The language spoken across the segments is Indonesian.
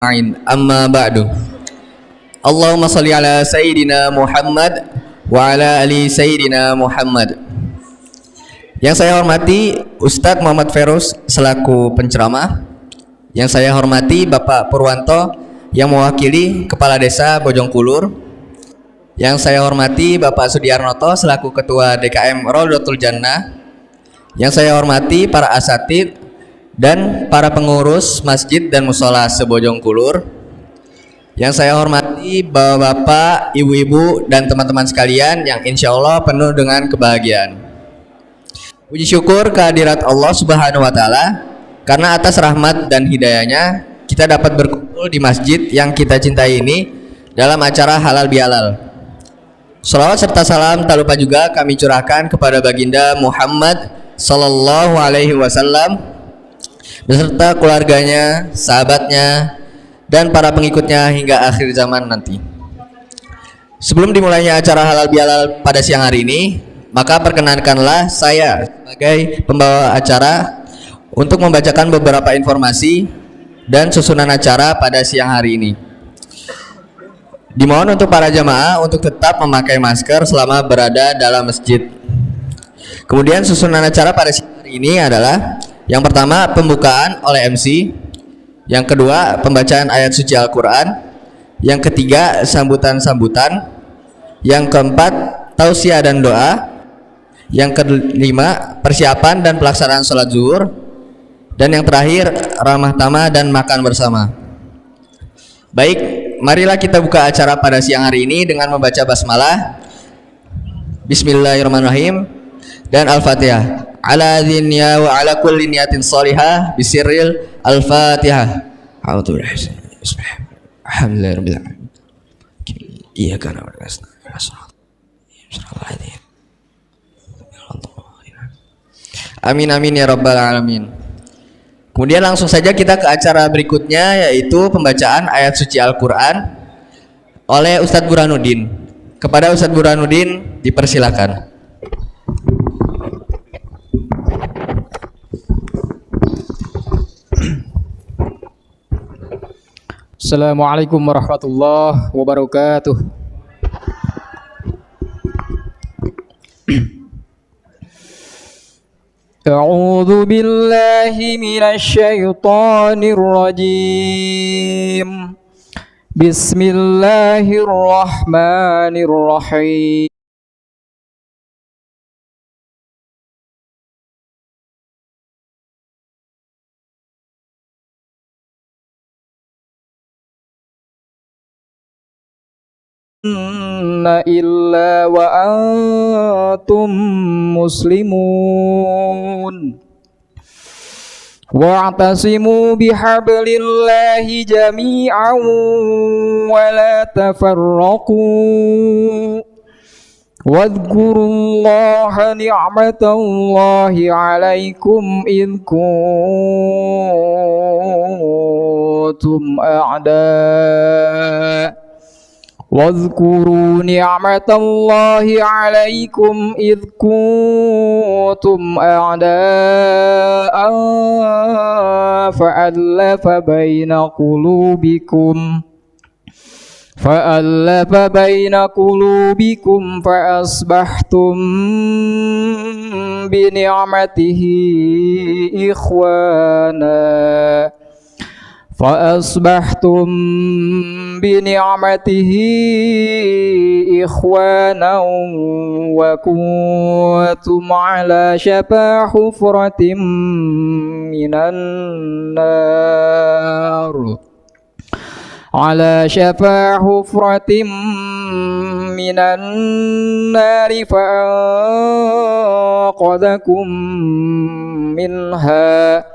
Amma ba'du. Allahumma salli ala Sayyidina Muhammad wa ala ali Sayyidina Muhammad. Yang saya hormati Ustadz Muhammad Ferus selaku penceramah. Yang saya hormati Bapak Purwanto yang mewakili Kepala Desa Bojongkulur. Yang saya hormati Bapak Sudiarnoto selaku Ketua DKM Rodotul Jannah. Yang saya hormati para asatid dan para pengurus masjid dan musola sebojongkulur. Yang saya hormati bapak-bapak, ibu-ibu dan teman-teman sekalian yang insya Allah penuh dengan kebahagiaan. Puji syukur kehadirat Allah Subhanahu Wa Taala karena atas rahmat dan hidayahnya kita dapat berkumpul di masjid yang kita cintai ini dalam acara halal bihalal. Shalawat serta salam tak lupa juga kami curahkan kepada baginda Muhammad Sallallahu Alaihi Wasallam beserta keluarganya, sahabatnya, dan para pengikutnya hingga akhir zaman nanti. Sebelum dimulainya acara halal bihalal pada siang hari ini, maka perkenankanlah saya sebagai pembawa acara untuk membacakan beberapa informasi dan susunan acara pada siang hari ini. Dimohon untuk para jamaah untuk tetap memakai masker selama berada dalam masjid. Kemudian susunan acara pada siang hari ini adalah: yang pertama, pembukaan oleh MC. Yang kedua, pembacaan ayat suci Al-Quran. Yang ketiga, sambutan-sambutan. Yang keempat, tausiah dan doa. Yang kelima, persiapan dan pelaksanaan sholat zuhur. Dan yang terakhir, ramah tamah dan makan bersama. Baik, marilah kita buka acara pada siang hari ini dengan membaca basmalah, Bismillahirrahmanirrahim, dan Al-Fatihah. Ala dhinya wa ala kulli niyatin salihah bisirril Al-Fatihah. A'udzu billahi Alhamdulillahi rabbil alamin. Iyyaka na'budu wa iyyaka nasta'in. Amin amin ya rabbal alamin. Kemudian langsung saja kita ke acara berikutnya, yaitu pembacaan ayat suci Al-Quran oleh Ustadz Burhanuddin. Kepada Ustadz Burhanuddin dipersilakan. Assalamualaikum warahmatullahi wabarakatuh. A'udzu billahi minasy syaithanir rajim. Bismillahirrahmanirrahim. Illa wa antum muslimun wa'tasimu bihablillahi jami'an wa la tafarraqu wadhkurullaha ni'matallahi 'alaikum idh kuntum a'da' واذكروا نعمة الله عليكم إذ كنتم أعداء فألف بين قلوبكم فأصبحتم بنعمته إخوانا وكنتم على شفا حفرة من النار فأنقذكم منها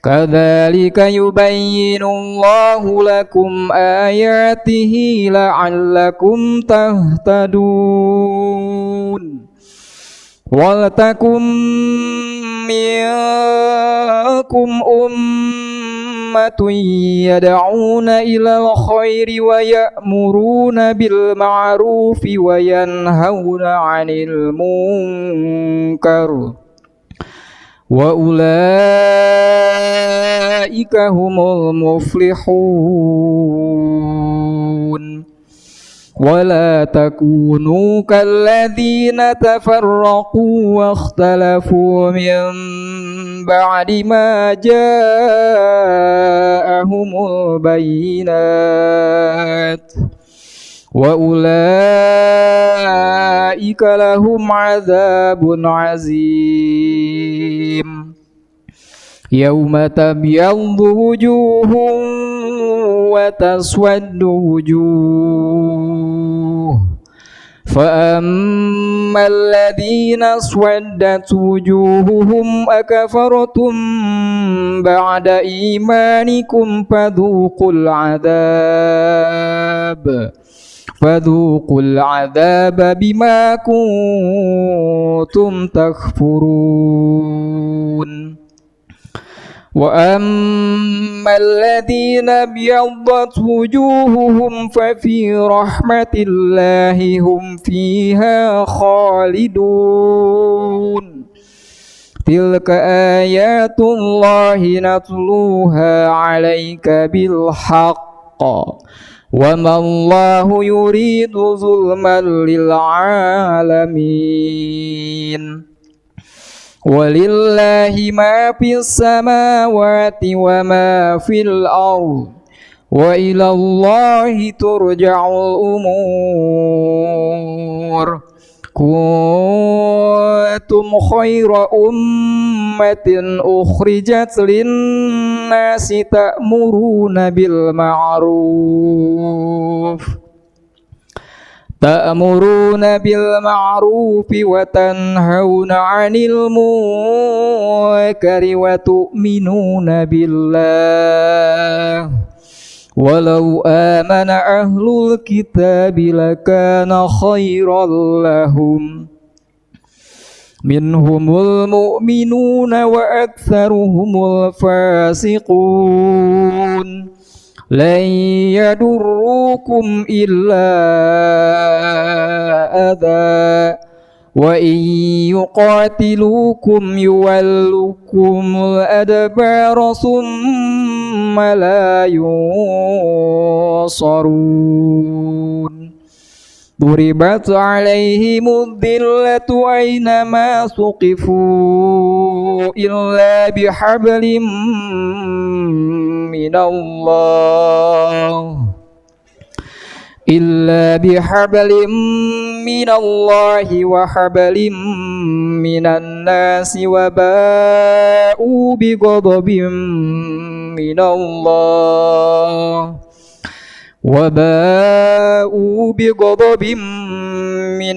كذلك يبين الله لكم آياته لعلكم تهتدون ولتكن منكم أمة يدعون إلى الخير ويأمرون بالمعروف وينهون عن المنكر وأولئك هم المفلحون ولا تكونوا كالذين تفرقوا واختلفوا من بعد ما جاءهم البينات وأولئك لهم عذاب عظيم يوم تبيض وجوه وتسود وجوه فأما الذين اسودت وجوههم أكفرتم بعد إيمانكم فذوقوا العذاب بما كنتم تكفرون وأما الذين ابيضت وجوههم ففي رحمة الله هم فيها خالدون تلك آيات الله نتلوها عليك بالحق وما الله يريد ظلما للعالمين ولله ما في السماوات وما في الأرض وإلى الله ترجع الأمور كنتم خير أمة أخرجت للناس تأمرون بالمعروف وتنهون عن المنكر وتؤمنون بالله ولو آمن أهل الكتاب لكان خيرا لهم منهم المؤمنون وأكثرهم الفاسقون لن يضروكم إلا أذى وإن يقاتلوكم يولوكم الأدبار ثم لا ينصرون ضربت عليهم الذلة أينما ثقفوا إلا بحبل من الله وحبل من الناس وباءوا بغضب من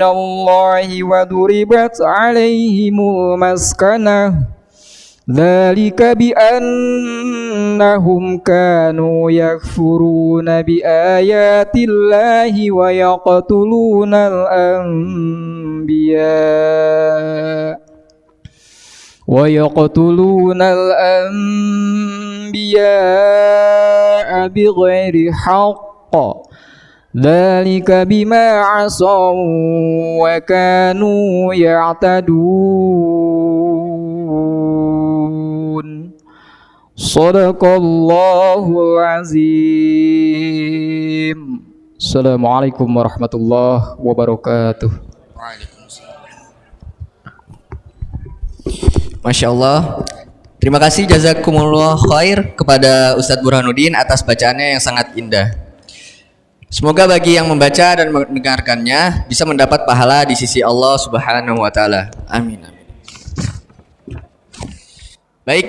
الله وضربت عليهم المسكنة ذلك بأنهم كانوا يكفرون بآيات الله ويقتلون الأنبياء بغير حق ذلك بما عصوا وكانوا يعتدون صدق الله العظيم. Assalamualaikum warahmatullahi wabarakatuh. Masya Allah. Terima kasih jazakumullah khair kepada Ustadz Burhanuddin atas bacaannya yang sangat indah. Semoga bagi yang membaca dan mendengarkannya bisa mendapat pahala di sisi Allah Subhanahu wa taala. Amin. Baik,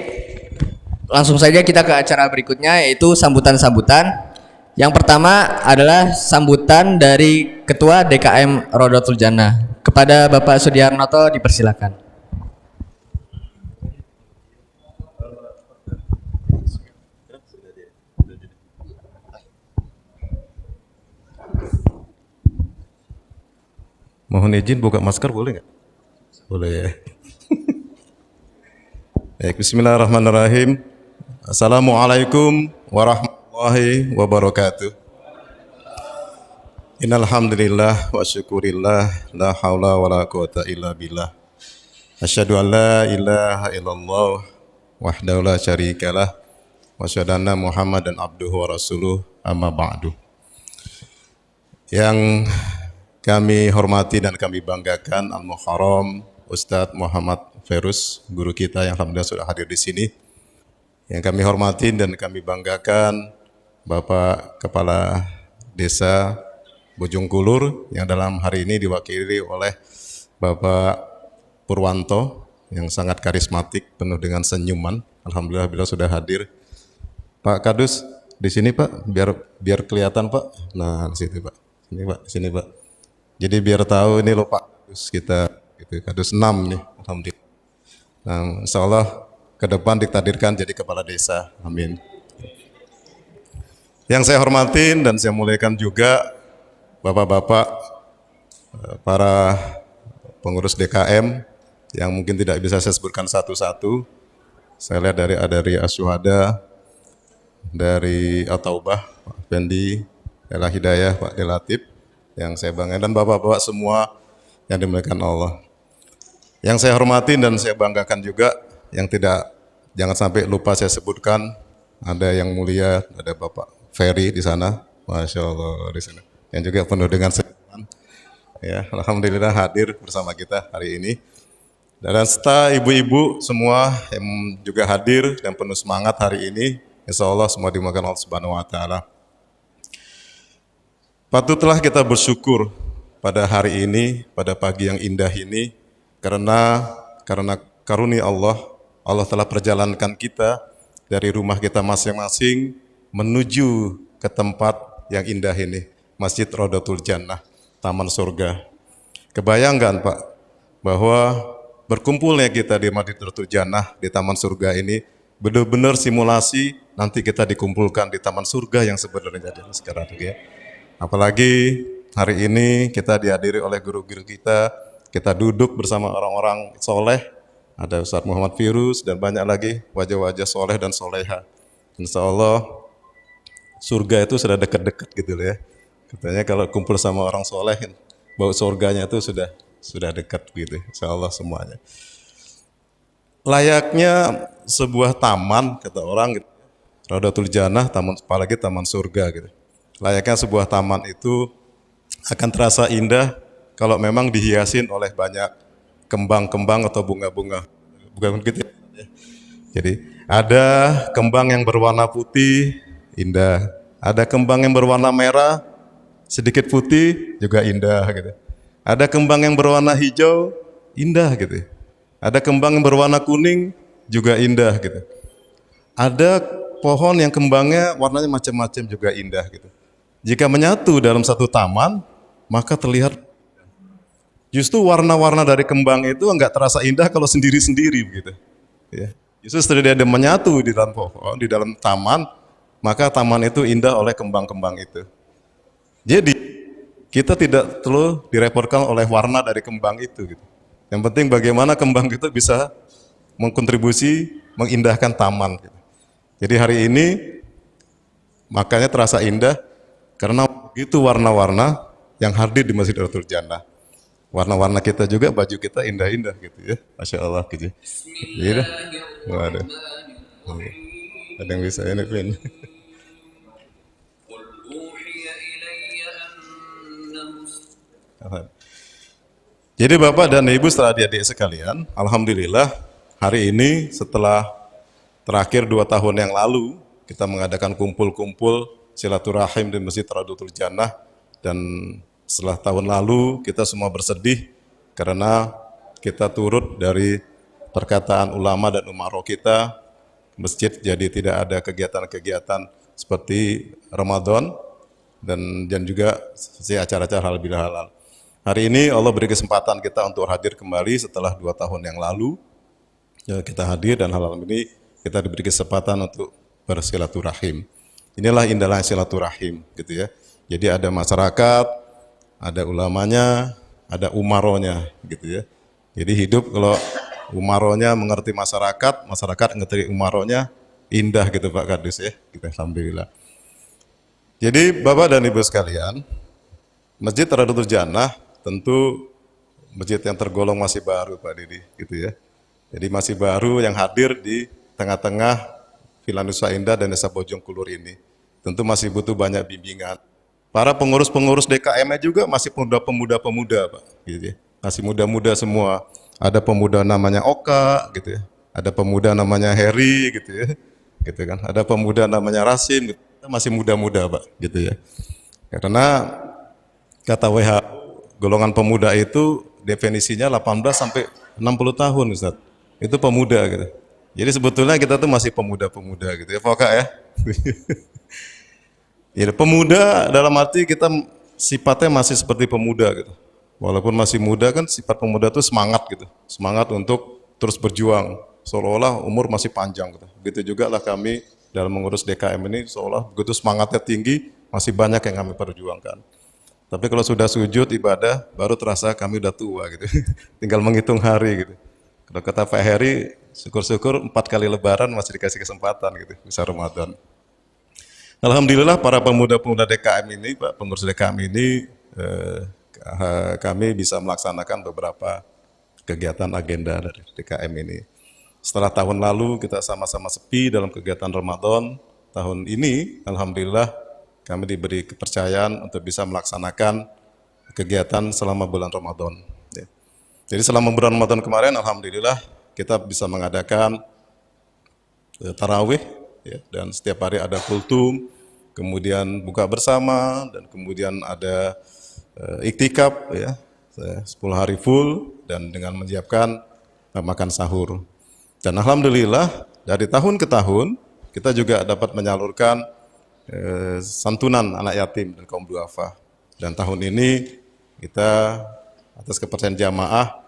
langsung saja kita ke acara berikutnya, yaitu sambutan-sambutan. Yang pertama adalah sambutan dari Ketua DKM Rodotul Jannah. Kepada Bapak Sudiarnoto dipersilakan. Mohon izin buka masker boleh nggak? Boleh ya. Baik, bismillahirrahmanirrahim. Assalamualaikum warahmatullahi wabarakatuh. Innal hamdalillah wa syukurillah la haula wala quwata illa billah. Asyhadu an la ilaha illallah wahdahu la syarikalah wa asyhadu anna Muhammadan abduhu wa rasuluh amma ba'du. Yang kami hormati dan kami banggakan Al-Muharram Ustadz Muhammad Ferus, guru kita yang alhamdulillah sudah hadir di sini. Yang kami hormati dan kami banggakan Bapak Kepala Desa Bojongkulur yang dalam hari ini diwakili oleh Bapak Purwanto yang sangat karismatik, penuh dengan senyuman. Alhamdulillah beliau sudah hadir. Pak Kadus di sini Pak, biar kelihatan Pak. Nah di sini Pak, di sini Pak. Jadi biar tahu ini loh Pak Kadus kita, gitu. Kadus 6 nih, alhamdulillah. Nah, insya Allah ke depan ditakdirkan jadi kepala desa, amin. Yang saya hormatin dan saya muliakan juga bapak-bapak, para pengurus DKM yang mungkin tidak bisa saya sebutkan satu-satu. Saya lihat dari Asyuhada, dari At-Taubah, Pak Fendi, Ela Hidayah, Pak Delatif, yang saya banggakan, dan bapak-bapak semua yang dimuliakan Allah. Yang saya hormati dan saya banggakan juga, yang jangan sampai lupa saya sebutkan, ada yang mulia, ada Bapak Ferry di sana, Masya Allah di sana, yang juga penuh dengan senyuman. Ya, alhamdulillah hadir bersama kita hari ini. Dan serta ibu-ibu semua yang juga hadir dan penuh semangat hari ini, insya Allah semua dimuliakan Allah Subhanahu Wa Taala. Patutlah kita bersyukur pada hari ini, pada pagi yang indah ini, karena karunia Allah telah perjalankan kita dari rumah kita masing-masing menuju ke tempat yang indah ini, Masjid Rodatul Jannah, Taman Surga. Kebayangkan Pak, bahwa berkumpulnya kita di Masjid Rodatul Jannah, di Taman Surga ini, benar-benar simulasi nanti kita dikumpulkan di Taman Surga yang sebenarnya jadi sekarang ya. Apalagi hari ini kita dihadiri oleh guru-guru kita duduk bersama orang-orang soleh, ada Ustadz Muhammad Firus dan banyak lagi wajah-wajah soleh dan soleha. Insya Allah surga itu sudah dekat-dekat gitu ya. Katanya kalau kumpul sama orang soleh, bau surganya itu sudah dekat gitu. Insya Allah semuanya. Layaknya sebuah taman kata orang gitu, Raudatul Jannah, taman, apalagi taman surga gitu. Layaknya sebuah taman itu akan terasa indah kalau memang dihiasin oleh banyak kembang-kembang atau bunga-bunga. Bukan gitu ya. Jadi ada kembang yang berwarna putih, indah. Ada kembang yang berwarna merah, sedikit putih, juga indah gitu. Ada kembang yang berwarna hijau, indah gitu. Ada kembang yang berwarna kuning, juga indah gitu. Ada pohon yang kembangnya warnanya macam-macam, juga indah gitu. Jika menyatu dalam satu taman, maka terlihat justru warna-warna dari kembang itu enggak terasa indah kalau sendiri-sendiri begitu. Ya. Justru setelah dia menyatu di dalam pohon, di dalam taman, maka taman itu indah oleh kembang-kembang itu. Jadi kita tidak perlu direpotkan oleh warna dari kembang itu. Gitu. Yang penting bagaimana kembang itu bisa mengkontribusi, mengindahkan taman. Gitu. Jadi hari ini makanya terasa indah karena begitu warna-warna yang hadir di Masjid Rodatul Jannah. Warna-warna kita juga, baju kita indah-indah gitu ya. Masya Allah gitu. Iya dah. Ada yang bisa ini Pin. Jadi Bapak dan Ibu setelah adik-adik sekalian, alhamdulillah hari ini setelah terakhir 2 tahun yang lalu kita mengadakan kumpul-kumpul silaturahim di Masjid Rodatul Jannah, dan setelah tahun lalu kita semua bersedih karena kita turut dari perkataan ulama dan umaroh kita, masjid jadi tidak ada kegiatan-kegiatan seperti Ramadan dan juga acara-acara halal bihalal. Hari ini Allah beri kesempatan kita untuk hadir kembali setelah 2 tahun yang lalu. Ya, kita hadir dan halal ini kita diberi kesempatan untuk bersilaturahim. Inilah indahnya silaturahim gitu ya. Jadi ada masyarakat, ada ulamanya, ada umaronya gitu ya. Jadi hidup kalau umaronya mengerti masyarakat, masyarakat mengerti umaronya, indah gitu Pak Kadus ya. Kita alhamdulillah. Jadi Bapak dan Ibu sekalian, Masjid Rodatul Jannah tentu masjid yang tergolong masih baru Pak Didi, gitu ya. Jadi masih baru yang hadir di tengah-tengah Villa Nusa Indah dan Desa Bojongkulur ini. Tentu masih butuh banyak bimbingan. Para pengurus-pengurus DKM-nya juga masih pemuda-pemuda Pak, gitu ya. Masih muda-muda semua. Ada pemuda namanya Oka, gitu ya. Ada pemuda namanya Heri, gitu ya. Gitu kan. Ada pemuda namanya Rasim, gitu. Masih muda-muda Pak, gitu ya. Karena kata WHO, golongan pemuda itu definisinya 18 sampai 60 tahun Ustaz. Itu pemuda gitu. Jadi sebetulnya kita tuh masih pemuda-pemuda gitu ya, Pokok ya. Ya, pemuda dalam arti kita sifatnya masih seperti pemuda gitu. Walaupun masih muda kan sifat pemuda itu semangat gitu. Semangat untuk terus berjuang. Seolah-olah umur masih panjang gitu. Begitu juga lah kami dalam mengurus DKM ini seolah begitu semangatnya tinggi, masih banyak yang kami perjuangkan. Tapi kalau sudah sujud ibadah baru terasa kami udah tua gitu. Tinggal menghitung hari gitu. Kalau kata Pak Heri, syukur-syukur 4 kali lebaran masih dikasih kesempatan gitu, bisa Ramadan. Alhamdulillah para pemuda-pemuda DKM ini, Pak pengurus DKM ini, kami bisa melaksanakan beberapa kegiatan agenda dari DKM ini. Setelah tahun lalu kita sama-sama sepi dalam kegiatan Ramadan, tahun ini Alhamdulillah kami diberi kepercayaan untuk bisa melaksanakan kegiatan selama bulan Ramadan. Jadi selama bulan Ramadan kemarin Alhamdulillah kita bisa mengadakan tarawih, ya, dan setiap hari ada kultum, kemudian buka bersama, dan kemudian ada iktikaf, ya, 10 hari full, dan dengan menyiapkan makan sahur. Dan Alhamdulillah dari tahun ke tahun kita juga dapat menyalurkan santunan anak yatim dan kaum duafa. Dan tahun ini kita atas kepercayaan jamaah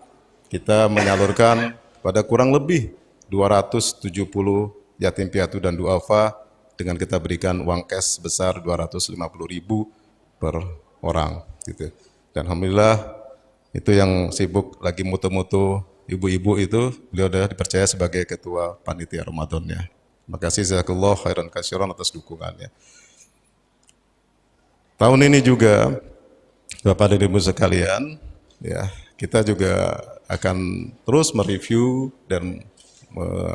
kita menyalurkan pada kurang lebih 270 yatim piatu dan duafa dengan kita berikan uang cash sebesar 250.000 per orang gitu. Dan Alhamdulillah itu yang sibuk lagi mutu-mutu ibu-ibu itu beliau sudah dipercaya sebagai ketua panitia Ramadannya. Terima kasih jazakallah khairan katsiran atas dukungannya. Tahun ini juga Bapak dan Ibu sekalian, ya, kita juga akan terus mereview dan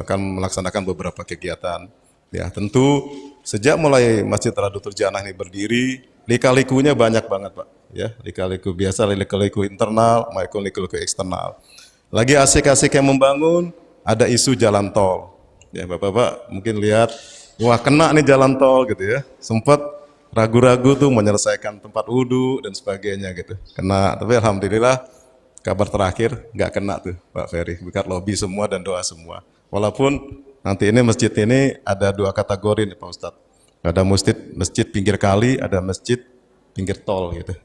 akan melaksanakan beberapa kegiatan. Ya, tentu sejak mulai Masjid Radotul Jannah ini berdiri, lika-likunya banyak banget, Pak. Ya, lika-liku biasa, lika-liku internal, maupun lika-liku eksternal. Lagi asik-asik yang membangun, ada isu jalan tol. Ya, Bapak-bapak mungkin lihat, wah kena nih jalan tol gitu ya. Sempat ragu-ragu tuh menyelesaikan tempat wudhu dan sebagainya gitu. Kena, tapi alhamdulillah kabar terakhir nggak kena tuh Pak Ferry. Berkat lobby semua dan doa semua. Walaupun nanti ini masjid ini ada 2 kategori nih Pak Ustadz. Ada masjid pinggir kali, ada masjid pinggir tol gitu.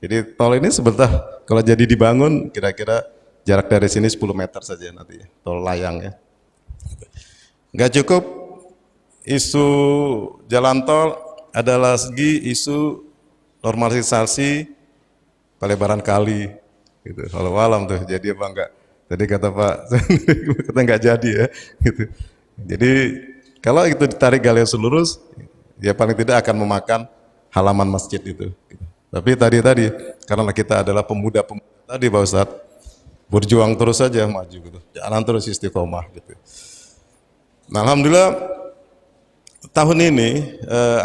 Jadi tol ini sebentar kalau jadi dibangun kira-kira jarak dari sini 10 meter saja nanti ya, tol layang ya. Nggak cukup isu jalan tol, ada lagi isu normalisasi pelebaran kali gitu. Kalau malam tuh jadi apa enggak? Tadi kata Pak kata enggak jadi ya gitu. Jadi kalau itu ditarik garis lurus ya paling tidak akan memakan halaman masjid itu gitu. Tapi tadi karena kita adalah pemuda-pemuda tadi Pak Ustadz, berjuang terus saja maju gitu. Jalan terus istiqomah gitu. Nah, alhamdulillah tahun ini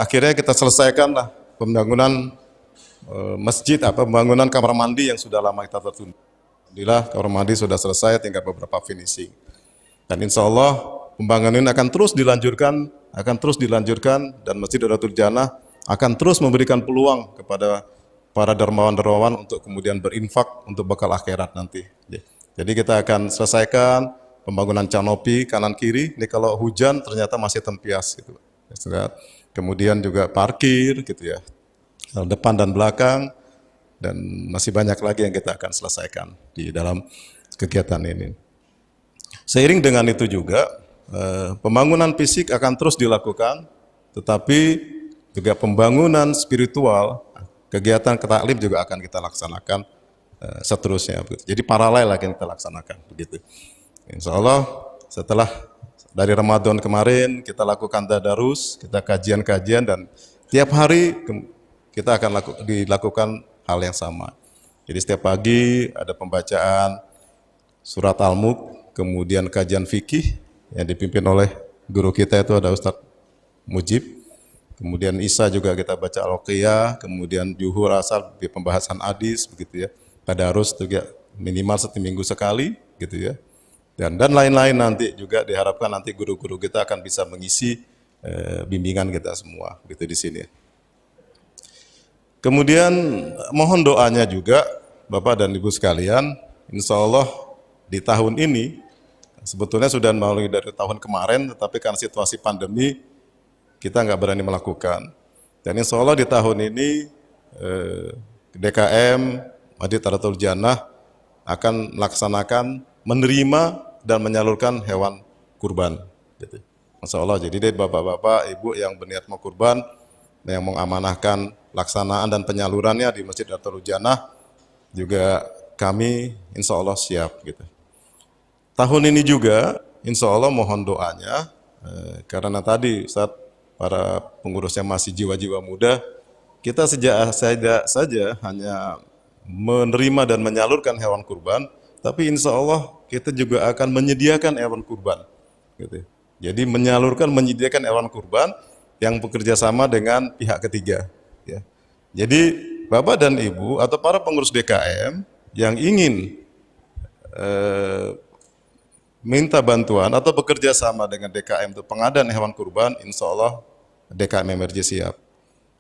akhirnya kita selesaikan lah pembangunan masjid, pembangunan kamar mandi yang sudah lama kita tertunda. Alhamdulillah kamar mandi sudah selesai, tinggal beberapa finishing. Dan insya Allah pembangunan ini akan terus dilanjutkan dan Masjid Radotul Jannah akan terus memberikan peluang kepada para dermawan-dermawan untuk kemudian berinfak untuk bekal akhirat nanti. Jadi kita akan selesaikan pembangunan kanopi kanan kiri. Ini kalau hujan ternyata masih tempias gitu. Kemudian juga parkir gitu ya, depan dan belakang, dan masih banyak lagi yang kita akan selesaikan di dalam kegiatan ini. Seiring dengan itu juga pembangunan fisik akan terus dilakukan, tetapi juga pembangunan spiritual, kegiatan ketaklim juga akan kita laksanakan seterusnya. Jadi paralel lagi yang kita laksanakan begitu. Insya Allah setelah dari Ramadan kemarin kita lakukan tadarus, kita kajian-kajian dan tiap hari kita akan dilakukan hal yang sama. Jadi setiap pagi ada pembacaan surat Al-Mulk, kemudian kajian fikih yang dipimpin oleh guru kita itu ada Ustadz Mujib. Kemudian Isya juga kita baca Al-Qiyah, kemudian Juhur Asar di pembahasan hadis begitu ya. Tadarus juga minimal 1 minggu sekali gitu ya. Dan lain-lain nanti juga diharapkan nanti guru-guru kita akan bisa mengisi bimbingan kita semua gitu di sini. Kemudian mohon doanya juga Bapak dan Ibu sekalian, insya Allah di tahun ini sebetulnya sudah melalui dari tahun kemarin, tetapi karena situasi pandemi kita nggak berani melakukan. Dan insya Allah di tahun ini DKM Masjid Darul Jannah akan melaksanakan menerima dan menyalurkan hewan kurban. Gitu. Insya Allah. Jadi dari bapak-bapak, ibu yang berniat mau kurban, yang mengamanahkan laksanaan dan penyalurannya di Masjid Darul Jannah, juga kami insya Allah siap. Gitu. Tahun ini juga insya Allah mohon doanya, karena tadi saat para pengurusnya masih jiwa-jiwa muda, kita saja hanya menerima dan menyalurkan hewan kurban, tapi insya Allah kita juga akan menyediakan hewan kurban. Gitu. Jadi menyediakan hewan kurban yang bekerja sama dengan pihak ketiga. Ya. Jadi Bapak dan Ibu atau para pengurus DKM yang ingin minta bantuan atau bekerja sama dengan DKM untuk pengadaan hewan kurban, insya Allah DKM MRJ siap.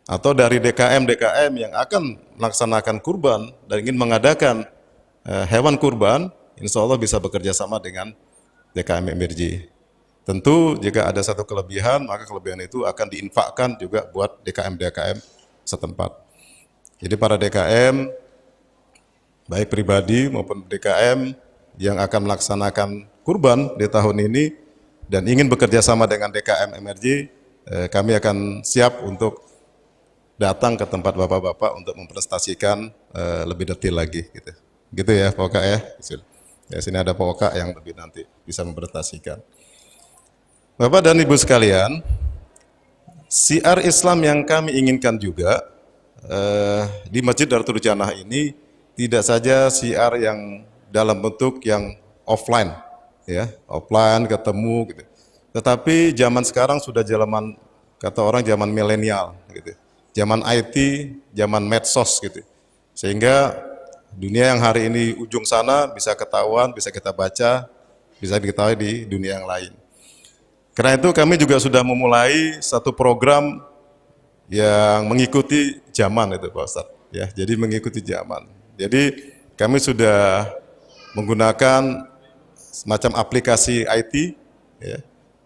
Atau dari DKM yang akan melaksanakan kurban dan ingin mengadakan hewan kurban, insya Allah bisa bekerja sama dengan DKM MRJ. Tentu jika ada satu kelebihan, maka kelebihan itu akan diinfakkan juga buat DKM setempat. Jadi para DKM, baik pribadi maupun DKM yang akan melaksanakan kurban di tahun ini dan ingin bekerja sama dengan DKM MRJ, kami akan siap untuk datang ke tempat bapak-bapak untuk mempresentasikan lebih detail lagi. Gitu ya Pak Oka ya. Ya sini ada Pak Oka yang lebih nanti bisa mempresentasikan. Bapak dan Ibu sekalian, syiar Islam yang kami inginkan juga di Masjid Darul Jannah ini tidak saja syiar yang dalam bentuk yang offline, ya, offline ketemu gitu. Tetapi zaman sekarang sudah zaman kata orang zaman milenial gitu. Zaman IT, zaman medsos gitu. Sehingga dunia yang hari ini ujung sana bisa ketahuan, bisa kita baca, bisa diketahui di dunia yang lain. Karena itu kami juga sudah memulai satu program yang mengikuti zaman itu Pak Ustadz. Ya, jadi mengikuti zaman. Jadi kami sudah menggunakan semacam aplikasi IT ya,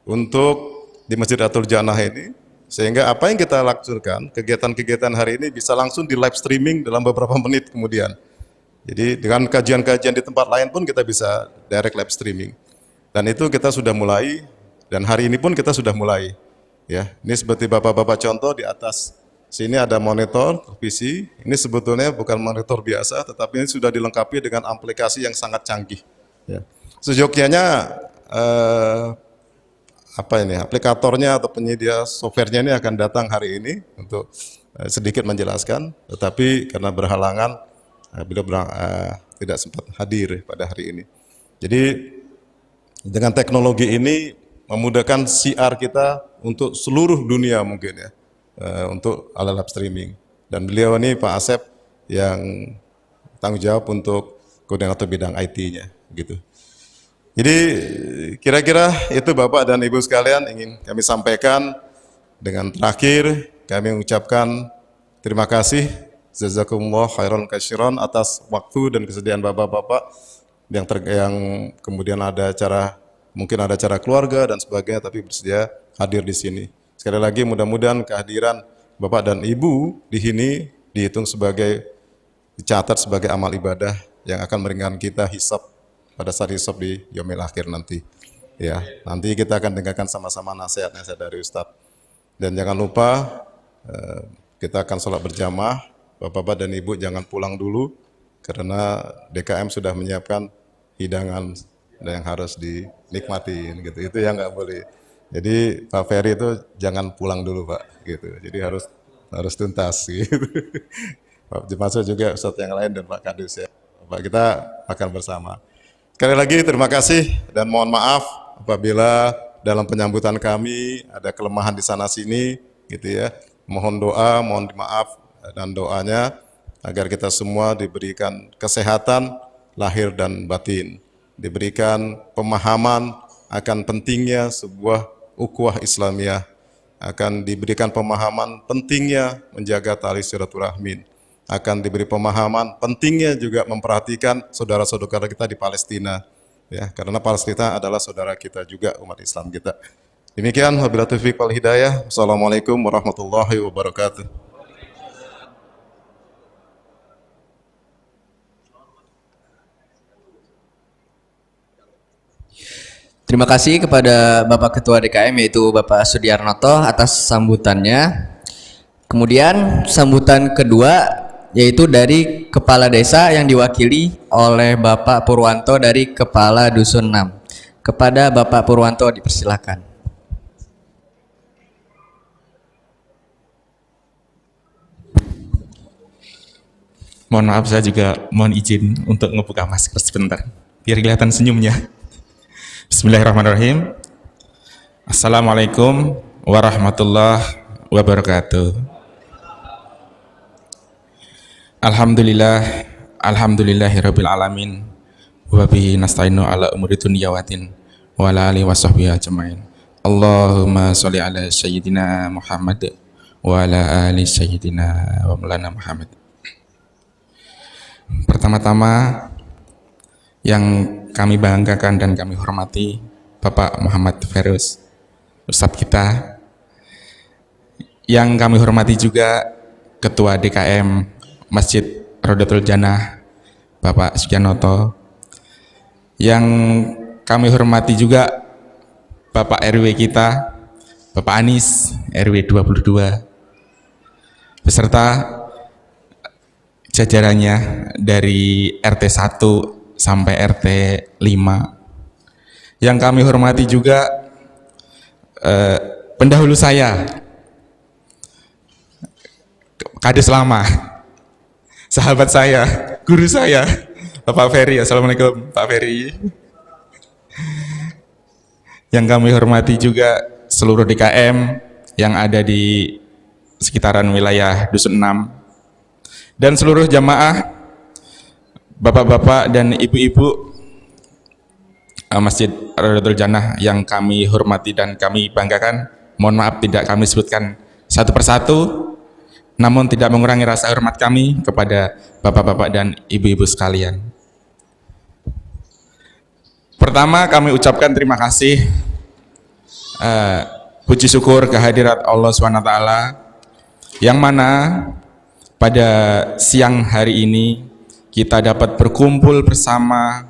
untuk di Masjid Darul Jannah ini, sehingga apa yang kita lakukan, kegiatan-kegiatan hari ini bisa langsung di live streaming dalam beberapa menit kemudian. Jadi dengan kajian-kajian di tempat lain pun kita bisa direct live streaming. Dan itu kita sudah mulai, dan hari ini pun kita sudah mulai. Ya, ini seperti bapak-bapak contoh di atas sini ada monitor televisi. Ini sebetulnya bukan monitor biasa, tetapi ini sudah dilengkapi dengan aplikasi yang sangat canggih. Ya. Seyogyanya aplikatornya atau penyedia softwarenya ini akan datang hari ini untuk sedikit menjelaskan, tetapi karena berhalangan beliau tidak sempat hadir pada hari ini. Jadi dengan teknologi ini memudahkan siar kita untuk seluruh dunia mungkin ya, untuk live streaming. Dan beliau ini Pak Asep yang tanggung jawab untuk koordinator bidang IT-nya gitu. Jadi kira-kira itu Bapak dan Ibu sekalian ingin kami sampaikan. Dengan terakhir kami mengucapkan terima kasih jazakumullah khairan katsiran atas waktu dan kesediaan Bapak-bapak yang kemudian ada acara, mungkin ada acara keluarga dan sebagainya, tapi bersedia hadir di sini. Sekali lagi mudah-mudahan kehadiran Bapak dan Ibu di sini dicatat sebagai amal ibadah yang akan meringankan kita hisab pada saat hisab di yaumil akhir nanti. Ya, nanti kita akan dengarkan sama-sama nasihat-nasihat dari Ustadz. Dan jangan lupa kita akan sholat berjamaah. Bapak-bapak dan Ibu jangan pulang dulu karena DKM sudah menyiapkan hidangan yang harus dinikmatin gitu. Itu yang nggak boleh. Jadi Pak Ferry itu jangan pulang dulu Pak gitu. Jadi harus tuntas gitu. Pak Dimaksud juga Ustadz yang lain dan Pak Kadus ya. Pak, kita akan bersama. Sekali lagi terima kasih dan mohon maaf apabila dalam penyambutan kami ada kelemahan di sana sini gitu ya. Mohon doa, mohon maaf dan doanya agar kita semua diberikan kesehatan lahir dan batin, diberikan pemahaman akan pentingnya sebuah ukhuwah Islamiyah, akan diberikan pemahaman pentingnya menjaga tali silaturahmi, akan diberi pemahaman pentingnya juga memperhatikan saudara-saudara kita di Palestina, ya, karena Palestina adalah saudara kita juga, umat Islam kita. Demikian, wabillahi taufiq wal hidayah. Wassalamualaikum warahmatullahi wabarakatuh. Terima kasih kepada Bapak Ketua DKM yaitu Bapak Sudiarnoto atas sambutannya. Kemudian sambutan kedua yaitu dari Kepala Desa yang diwakili oleh Bapak Purwanto dari Kepala Dusun 6. Kepada Bapak Purwanto dipersilakan. Mohon maaf, saya juga mohon izin untuk ngebuka masker sebentar biar kelihatan senyumnya. Bismillahirrahmanirrahim. Assalamualaikum warahmatullahi wabarakatuh. Alhamdulillahirabbil alamin. Wa bihi nasta'inu ala umuri dunya waddin wa ala alihi washabbihi ajmain. Allahumma sholli ala sayyidina Muhammad wa ala ali sayyidina wa maulana Muhammad. Pertama-tama yang kami banggakan dan kami hormati Bapak Muhammad Ferus, Ustadz kita. Yang kami hormati juga Ketua DKM Masjid Rodatul Jannah, Bapak Sudiarnoto. Yang kami hormati juga Bapak RW kita, Bapak Anis, RW 22. Beserta jajarannya dari RT 1 sampai RT 5. Yang kami hormati juga pendahulu saya, Kades lama, sahabat saya, guru saya, Bapak Ferry. Assalamualaikum Pak Ferry. Yang kami hormati juga seluruh DKM yang ada di sekitaran wilayah Dusun 6 dan seluruh jamaah, bapak-bapak dan ibu-ibu Masjid Rodatul Jannah yang kami hormati dan kami banggakan. Mohon maaf tidak kami sebutkan satu persatu, namun tidak mengurangi rasa hormat kami kepada bapak-bapak dan ibu-ibu sekalian. Pertama, kami ucapkan terima kasih, puji syukur kehadirat Allah SWT, yang mana pada siang hari ini kita dapat berkumpul bersama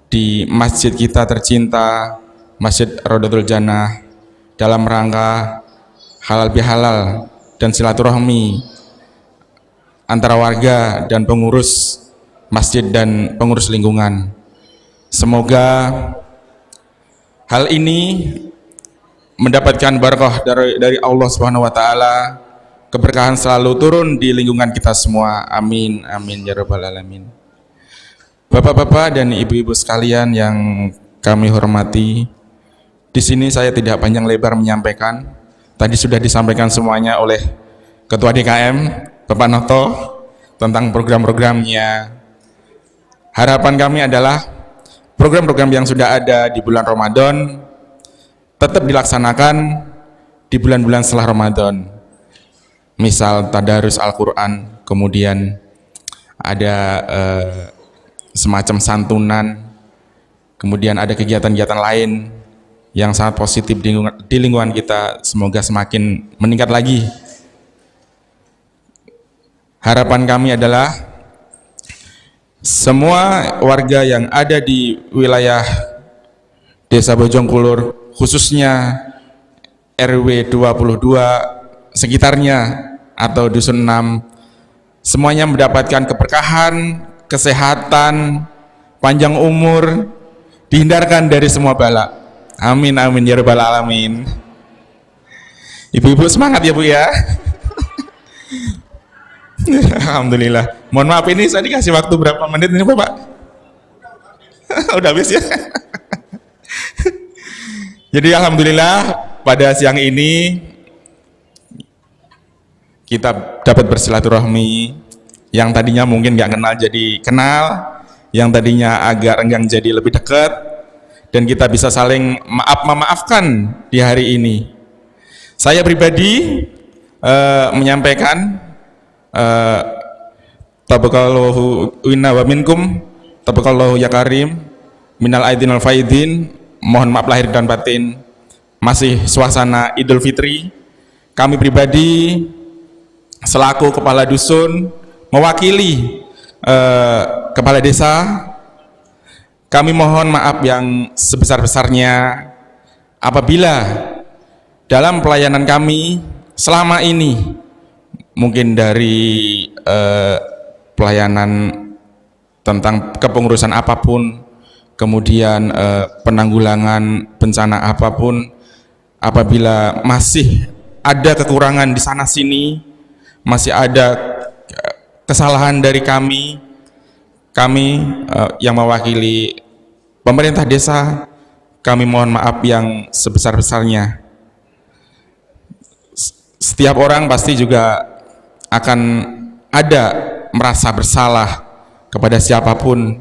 di masjid kita tercinta, Masjid Rodatul Jannah, dalam rangka halal bihalal dan silaturahmi antara warga dan pengurus masjid dan pengurus lingkungan. Semoga hal ini mendapatkan barakah dari Allah Subhanahu wa taala, keberkahan selalu turun di lingkungan kita semua. Amin, amin ya rabbal alamin. Bapak-bapak dan ibu-ibu sekalian yang kami hormati, di sini saya tidak panjang lebar menyampaikan. Tadi sudah disampaikan semuanya oleh Ketua DKM, Bapak Noto, tentang program-programnya. Harapan kami adalah program-program yang sudah ada di bulan Ramadan tetap dilaksanakan di bulan-bulan setelah Ramadan. Misal tadarus Al-Quran, kemudian ada semacam santunan, kemudian ada kegiatan-kegiatan lain yang sangat positif di lingkungan kita. Semoga semakin meningkat lagi. Harapan kami adalah semua warga yang ada di wilayah Desa Bojongkulur, khususnya RW 22 sekitarnya atau Dusun 6, semuanya mendapatkan keberkahan, kesehatan, panjang umur, dihindarkan dari semua bala. Amin, amin ya rabbal alamin. Ibu-ibu semangat ya Bu ya. Alhamdulillah. Mohon maaf ini saya dikasih waktu berapa menit ini Bapak? Udah habis ya. Jadi alhamdulillah pada siang ini kita dapat bersilaturahmi, yang tadinya mungkin nggak kenal jadi kenal, yang tadinya agak renggang jadi lebih dekat, dan kita bisa saling memaafkan di hari ini. Saya pribadi menyampaikan tabaqallahu inna wa minkum, tabaqallahu ya karim, minal aidin wal faidin. Mohon maaf lahir dan batin. Masih suasana Idul Fitri. Kami pribadi selaku kepala dusun mewakili kepala desa, kami mohon maaf yang sebesar-besarnya apabila dalam pelayanan kami selama ini, mungkin dari pelayanan tentang kepengurusan apapun, kemudian penanggulangan bencana apapun, apabila masih ada kekurangan di sana sini, masih ada kesalahan dari kami yang mewakili pemerintah desa, kami mohon maaf yang sebesar-besarnya. Setiap orang pasti juga akan ada merasa bersalah kepada siapapun.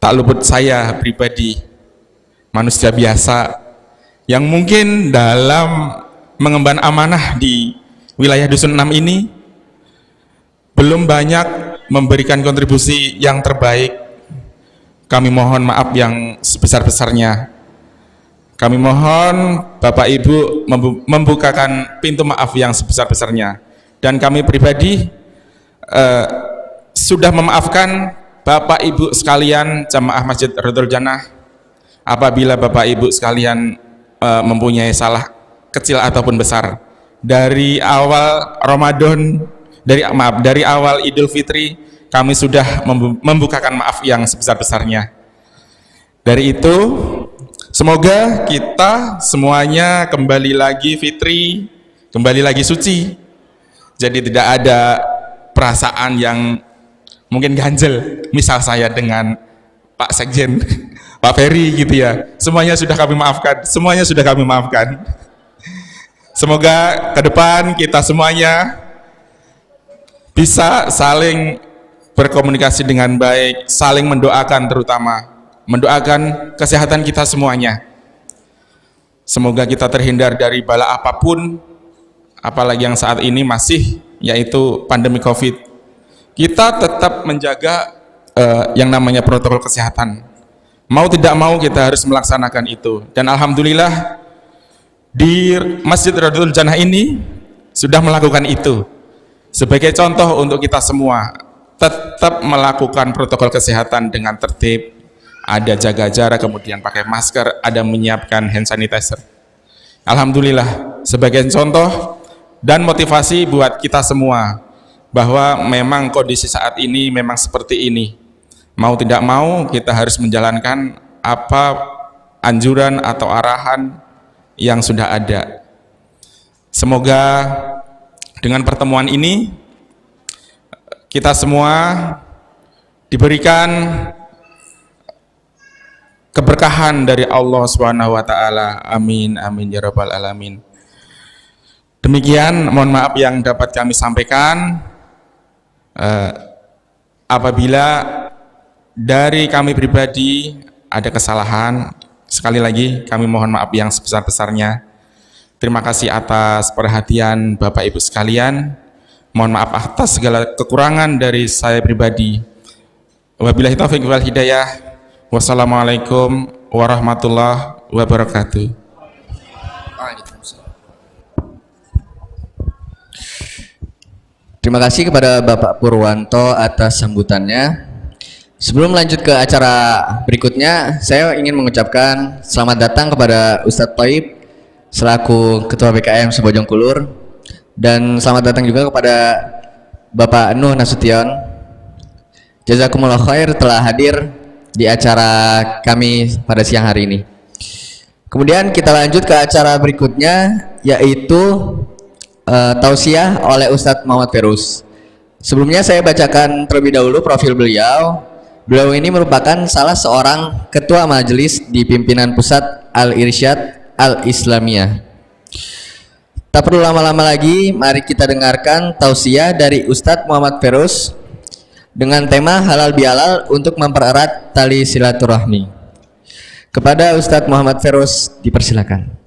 Tak luput saya pribadi, manusia biasa yang mungkin dalam mengemban amanah di wilayah Dusun 6 ini belum banyak memberikan kontribusi yang terbaik. Kami mohon maaf yang sebesar-besarnya. Kami mohon Bapak Ibu membukakan pintu maaf yang sebesar-besarnya. Dan kami pribadi sudah memaafkan Bapak Ibu sekalian jamaah Masjid Riyadhul Jannah apabila Bapak Ibu sekalian mempunyai salah kecil ataupun besar. Dari awal Ramadan, dari awal Idul Fitri, kami sudah membukakan maaf yang sebesar-besarnya. Dari itu, semoga kita semuanya kembali lagi fitri, kembali lagi suci. Jadi tidak ada perasaan yang mungkin ganjel, misal saya dengan Pak Sekjen, Pak Ferry gitu ya. Semuanya sudah kami maafkan. Semoga ke depan kita semuanya bisa saling berkomunikasi dengan baik, saling mendoakan, terutama mendoakan kesehatan kita semuanya. Semoga kita terhindar dari bala apapun, apalagi yang saat ini masih, yaitu pandemi COVID. Kita tetap menjaga yang namanya protokol kesehatan. Mau tidak mau kita harus melaksanakan itu. Dan alhamdulillah di Masjid Riyadhul Jannah ini sudah melakukan itu. Sebagai contoh untuk kita semua, tetap melakukan protokol kesehatan dengan tertib, ada jaga jarak, kemudian pakai masker, ada menyiapkan hand sanitizer. Alhamdulillah, sebagai contoh dan motivasi buat kita semua bahwa memang kondisi saat ini memang seperti ini. Mau tidak mau kita harus menjalankan apa anjuran atau arahan yang sudah ada. Semoga dengan pertemuan ini kita semua diberikan keberkahan dari Allah Subhanahu wa taala. Amin amin ya rabbal alamin. Demikian, mohon maaf yang dapat kami sampaikan. Apabila dari kami pribadi ada kesalahan, sekali lagi kami mohon maaf yang sebesar-besarnya. Terima kasih atas perhatian Bapak Ibu sekalian. Mohon maaf atas segala kekurangan dari saya pribadi. Wabillahi taufiq wal hidayah. Wassalamualaikum warahmatullahi wabarakatuh. Terima kasih kepada Bapak Purwanto atas sambutannya. Sebelum lanjut ke acara berikutnya, saya ingin mengucapkan selamat datang kepada Ustadz Thaib selaku Ketua BKM Sebojongkulur, dan selamat datang juga kepada Bapak Nuh Nasution. Jazakumullah khair telah hadir di acara kami pada siang hari ini. Kemudian kita lanjut ke acara berikutnya, yaitu tausiah oleh Ustadz Muhammad Ferus. Sebelumnya saya bacakan terlebih dahulu profil beliau. Beliau ini merupakan salah seorang ketua majelis di pimpinan pusat Al-Irsyad Al-Islamiyah. Tak perlu lama-lama lagi, mari kita dengarkan tausiah dari Ustadz Muhammad Feroz dengan tema halal bihalal untuk mempererat tali silaturahmi. Kepada Ustadz Muhammad Feroz dipersilakan.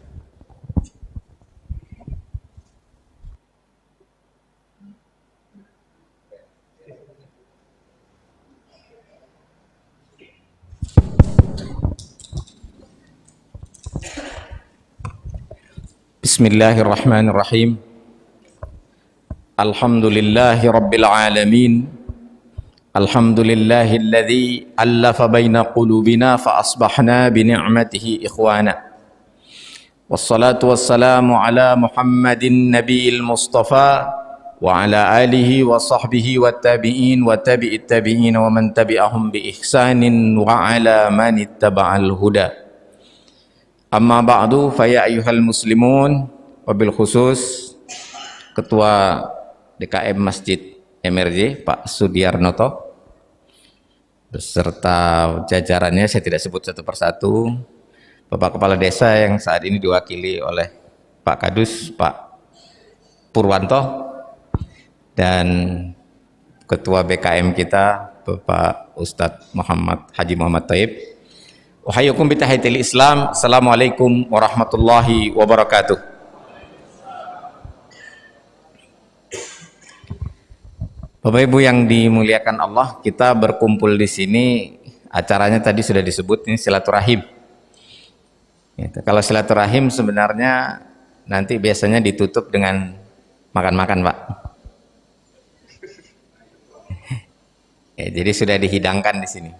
Bismillahirrahmanirrahim. Alhamdulillahi rabbil alamin. Alhamdulillahilladzi allafa baina qulubina fa asbahna bi ni'matihi ikhwana. Wassalatu wassalamu ala Muhammadin nabiyil mustafa wa ala alihi wa sahbihi wa tabi'in wa tabi'it tabi'in wa man tabi'ahum bi ihsanin wa ala man ittaba'al huda. Amma ba'du fa ya ayyuhal muslimun, wabil khusus Ketua DKM Masjid MRJ Pak Sudiarnoto beserta jajarannya, saya tidak sebut satu persatu, Bapak Kepala Desa yang saat ini diwakili oleh Pak Kadus Pak Purwanto, dan Ketua BKM kita Bapak Ustadz Haji Muhammad Thaib. Wahayukum bitahiyatil Islam. Assalamualaikum warahmatullahi wabarakatuh. Bapak Ibu yang dimuliakan Allah, kita berkumpul di sini, acaranya tadi sudah disebut, ini silaturahim. Kalau silaturahim sebenarnya nanti biasanya ditutup dengan makan-makan, Pak. Jadi sudah dihidangkan di sini.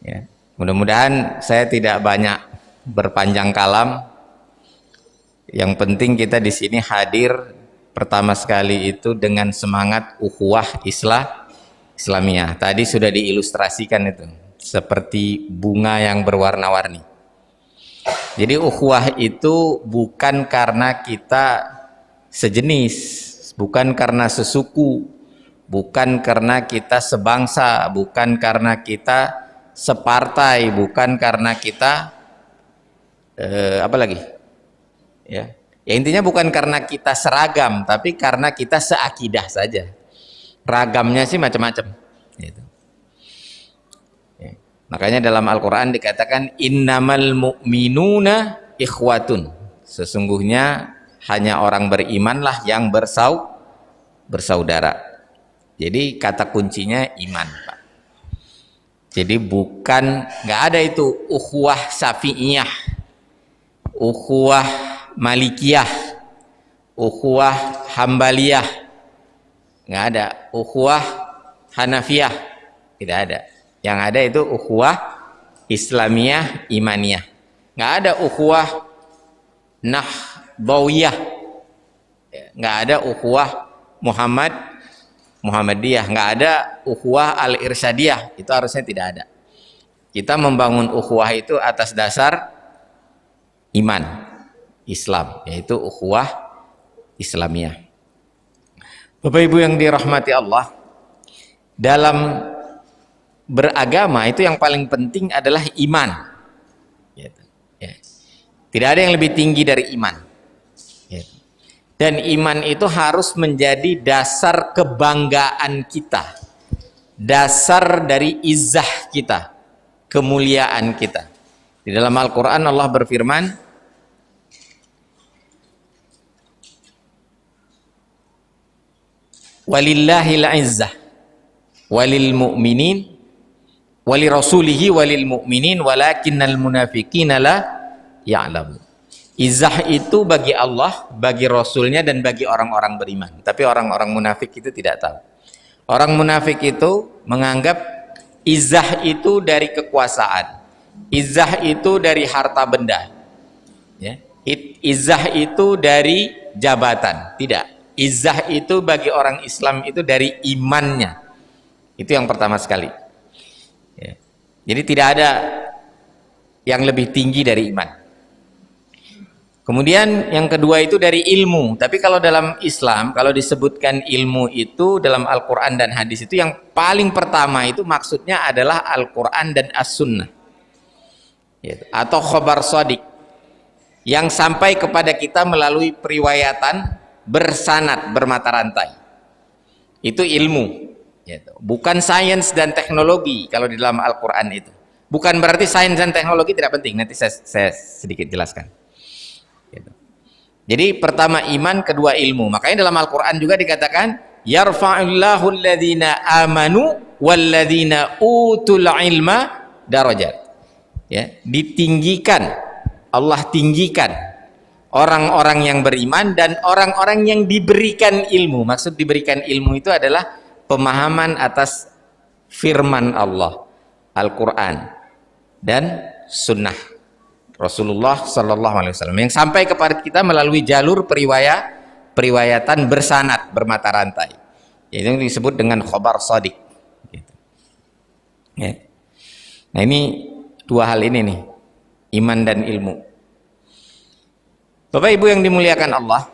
Ya. Mudah-mudahan saya tidak banyak berpanjang kalam. Yang penting kita di sini hadir pertama sekali itu dengan semangat ukhuwah Islamiyah. Tadi sudah diilustrasikan itu seperti bunga yang berwarna-warni. Jadi ukhuwah itu bukan karena kita sejenis, bukan karena sesuku, bukan karena kita sebangsa, bukan karena kita separtai, bukan karena kita apa lagi ya intinya bukan karena kita seragam, tapi karena kita seakidah saja. Ragamnya sih macam-macam gitu. Ya. Makanya dalam Al-Quran dikatakan innamal mu'minuna ikhwatun, sesungguhnya hanya orang berimanlah yang bersaudara. Jadi kata kuncinya iman, Pak. Jadi bukan, nggak ada itu ukhuwah syafi'iyah, ukhuwah malikiyah, ukhuwah hambaliyah, nggak ada. Ukhuwah hanafiyah, tidak ada. Yang ada itu ukhuwah islamiyah imaniyah. Nggak ada ukhuwah nahdawiyah, nggak ada ukhuwah Muhammadiyah, nggak ada ukhuwah al-irsyadiyah, itu harusnya tidak ada. Kita membangun ukhuwah itu atas dasar iman Islam, yaitu ukhuwah Islamiyah. Bapak Ibu yang dirahmati Allah, dalam beragama itu yang paling penting adalah iman. Tidak ada yang lebih tinggi dari iman. Dan iman itu harus menjadi dasar kebanggaan kita, dasar dari izzah kita, kemuliaan kita. Di dalam Al-Quran Allah berfirman, walillahil izzah walil mu'minin walirasulihi walil mu'minin walakinnal munafiqina la ya'lamun. Izzah itu bagi Allah, bagi Rasulnya, dan bagi orang-orang beriman. Tapi orang-orang munafik itu tidak tahu. Orang munafik itu menganggap izzah itu dari kekuasaan, izzah itu dari harta benda, ya. Izzah itu dari jabatan. Tidak. Izzah itu bagi orang Islam itu dari imannya. Itu yang pertama sekali. Ya. Jadi tidak ada yang lebih tinggi dari iman. Kemudian yang kedua itu dari ilmu. Tapi kalau dalam Islam, kalau disebutkan ilmu itu dalam Al-Quran dan hadis itu yang paling pertama itu maksudnya adalah Al-Quran dan As-Sunnah. Atau khobar shadiq. Yang sampai kepada kita melalui periwayatan bersanad, bermata rantai. Itu ilmu. Bukan sains dan teknologi kalau di dalam Al-Quran itu. Bukan berarti sains dan teknologi tidak penting. Nanti saya sedikit jelaskan. Jadi pertama iman, kedua ilmu. Makanya dalam Al-Quran juga dikatakan yarfa'illahu alladhina amanu walladhina utul ilma darajat. Ya, ditinggikan, Allah tinggikan orang-orang yang beriman dan orang-orang yang diberikan ilmu. Maksud diberikan ilmu itu adalah pemahaman atas firman Allah, Al-Quran dan sunnah Rasulullah Sallallahu Alaihi Wasallam yang sampai kepada kita melalui jalur periwayatan bersanad, bermata rantai. Itu yang disebut dengan khobar shadiq. Gitu. Ya. Nah ini dua hal ini nih, iman dan ilmu. Bapak Ibu yang dimuliakan Allah,